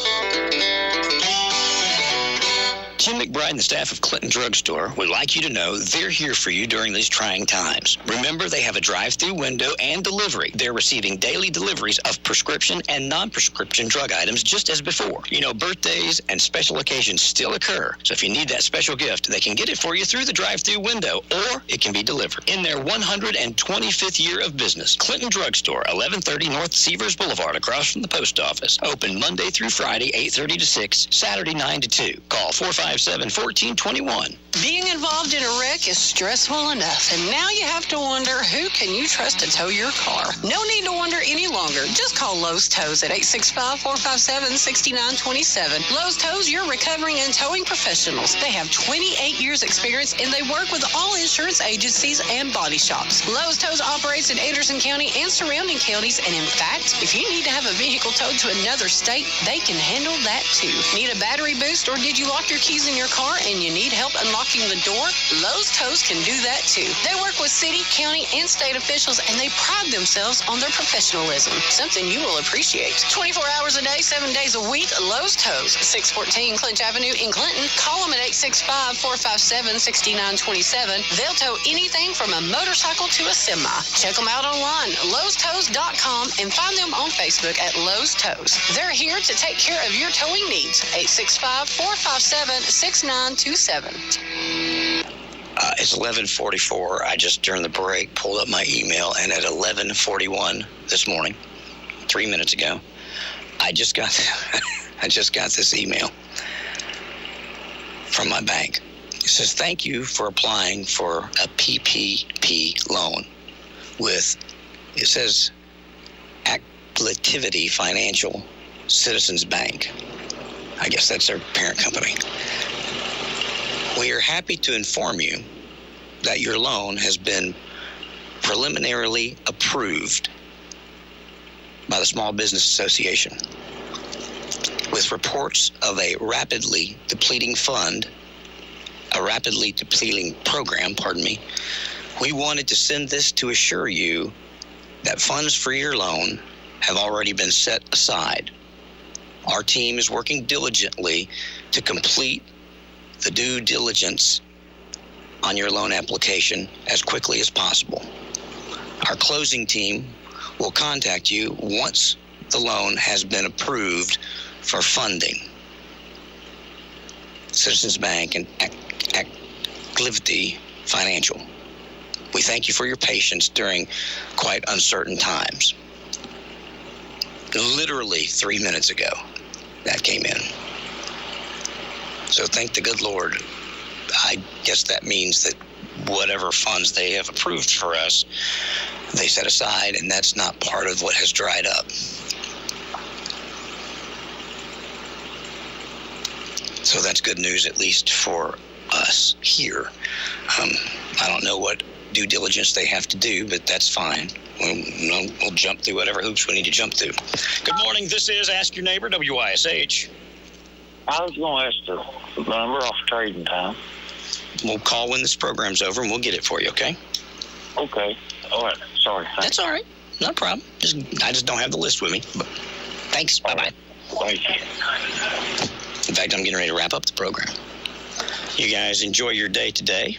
Jim McBride and the staff of Clinton Drug Store would like you to know they're here for you during these trying times. Remember, they have a drive-through window and delivery. They're receiving daily deliveries of prescription and non-prescription drug items just as before. You know, birthdays and special occasions still occur. So if you need that special gift, they can get it for you through the drive-through window, or it can be delivered. In their 125th year of business, Clinton Drug Store, 1130 North Sievers Boulevard, across from the post office. Open Monday through Friday, 8:30 to 6, Saturday 9 to 2. Call 457-1421. Being involved in a wreck is stressful enough, and now you have to wonder, who can you trust to tow your car? No need to wonder any longer. Just call Lowe's Tows at 865-457-6927. Lowe's Tows, your recovering and towing professionals. They have 28 years experience, and they work with all insurance agencies and body shops. Lowe's Tows operates in Anderson County and surrounding counties, and in fact, if you need to have a vehicle towed to another state, they can handle that too. Need a battery boost, or did you lock your keys in your car and you need help unlocking the door? Lowe's Tows can do that too. They work with city, county, and state officials, and they pride themselves on their professionalism, something you will appreciate. 24 hours a day, 7 days a week, Lowe's Tows, 614 Clinch Avenue in Clinton. Call them at 865-457-6927. They'll tow anything from a motorcycle to a semi. Check them out online, lowstows.com, and find them on Facebook at Lowe's Tows. They're here to take care of your towing needs. 865-457-6927. It's 11:44. I just, during the break, pulled up my email, and at 11:41 this morning, 3 minutes ago, I just got this email from my bank. It says, thank you for applying for a PPP loan with, it says, Activity Financial Citizens Bank. I guess that's their parent company. We are happy to inform you that your loan has been preliminarily approved by the Small Business Association. With reports of a rapidly depleting program, we wanted to send this to assure you that funds for your loan have already been set aside. Our team is working diligently to complete the due diligence on your loan application as quickly as possible. Our closing team will contact you once the loan has been approved for funding. Citizens Bank and Activity Financial. We thank you for your patience during quite uncertain times. Literally 3 minutes ago, that came in. So thank the good Lord. I guess that means that whatever funds they have approved for us, they set aside, and that's not part of what has dried up. So that's good news, at least for us here. I don't know what due diligence they have to do, but that's fine. We'll jump through whatever hoops we need to jump through. Good morning. This is Ask Your Neighbor, WISH. I was going to ask the number off Trading Time. We'll call when this program's over, and we'll get it for you, okay? Okay. All right. Sorry. That's all right. No problem. I just don't have the list with me. But thanks. Bye-bye. Thank you. In fact, I'm getting ready to wrap up the program. You guys enjoy your day today.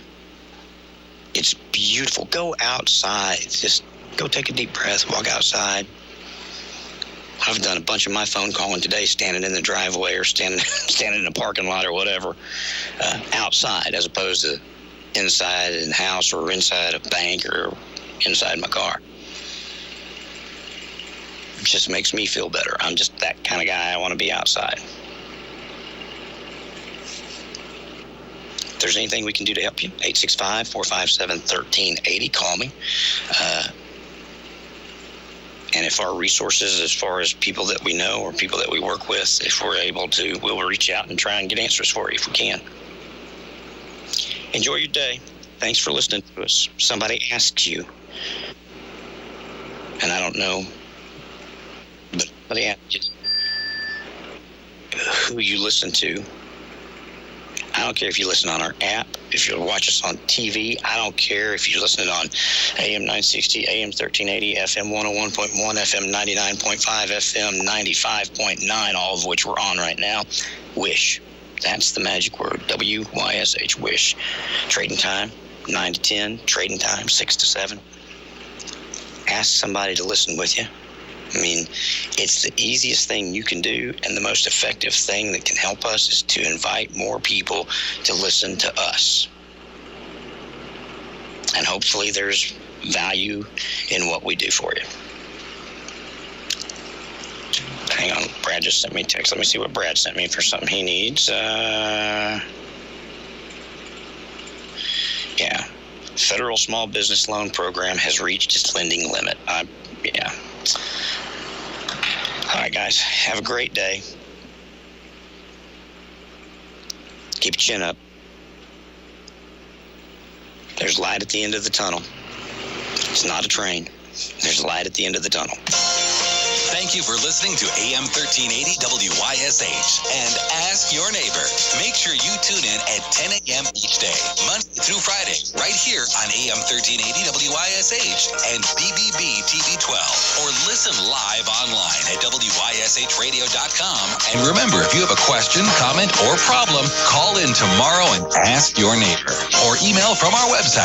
It's beautiful. Go outside. Just go take a deep breath, walk outside. I've done a bunch of my phone calling today, standing in the driveway or standing in a parking lot or whatever, outside, as opposed to inside in the house or inside a bank or inside my car. It just makes me feel better. I'm just that kind of guy. I want to be outside. If there's anything we can do to help you, 865-457-1380. Call me. And if our resources, as far as people that we know or people that we work with, if we're able to, we'll reach out and try and get answers for you if we can. Enjoy your day. Thanks for listening to us. Somebody asks you, and I don't know, but somebody asks you who you listen to. I don't care if you listen on our app, if you watch us on TV. I don't care if you listen on AM 960, AM 1380, FM 101.1, FM 99.5, FM 95.9, all of which we're on right now. WISH. That's the magic word. WYSH. WISH. Trading time, 9 to 10. Trading time, 6 to 7. Ask somebody to listen with you. I mean, it's the easiest thing you can do, and the most effective thing that can help us is to invite more people to listen to us. And hopefully there's value in what we do for you. Hang on, Brad just sent me a text. Let me see what Brad sent me for something he needs. Yeah. Federal Small Business Loan Program has reached its lending limit. Yeah. All right, guys. Have a great day. Keep your chin up. There's light at the end of the tunnel. It's not a train. There's light at the end of the tunnel. Thank you for listening to AM 1380 WYSH and Ask Your Neighbor. Make sure you tune in at 10 a.m. each day, Monday through Friday, right here on AM 1380 WYSH and BBB TV 12, or listen live online at WYSHradio.com. And remember, if you have a question, comment, or problem, call in tomorrow and ask your neighbor, or email from our website.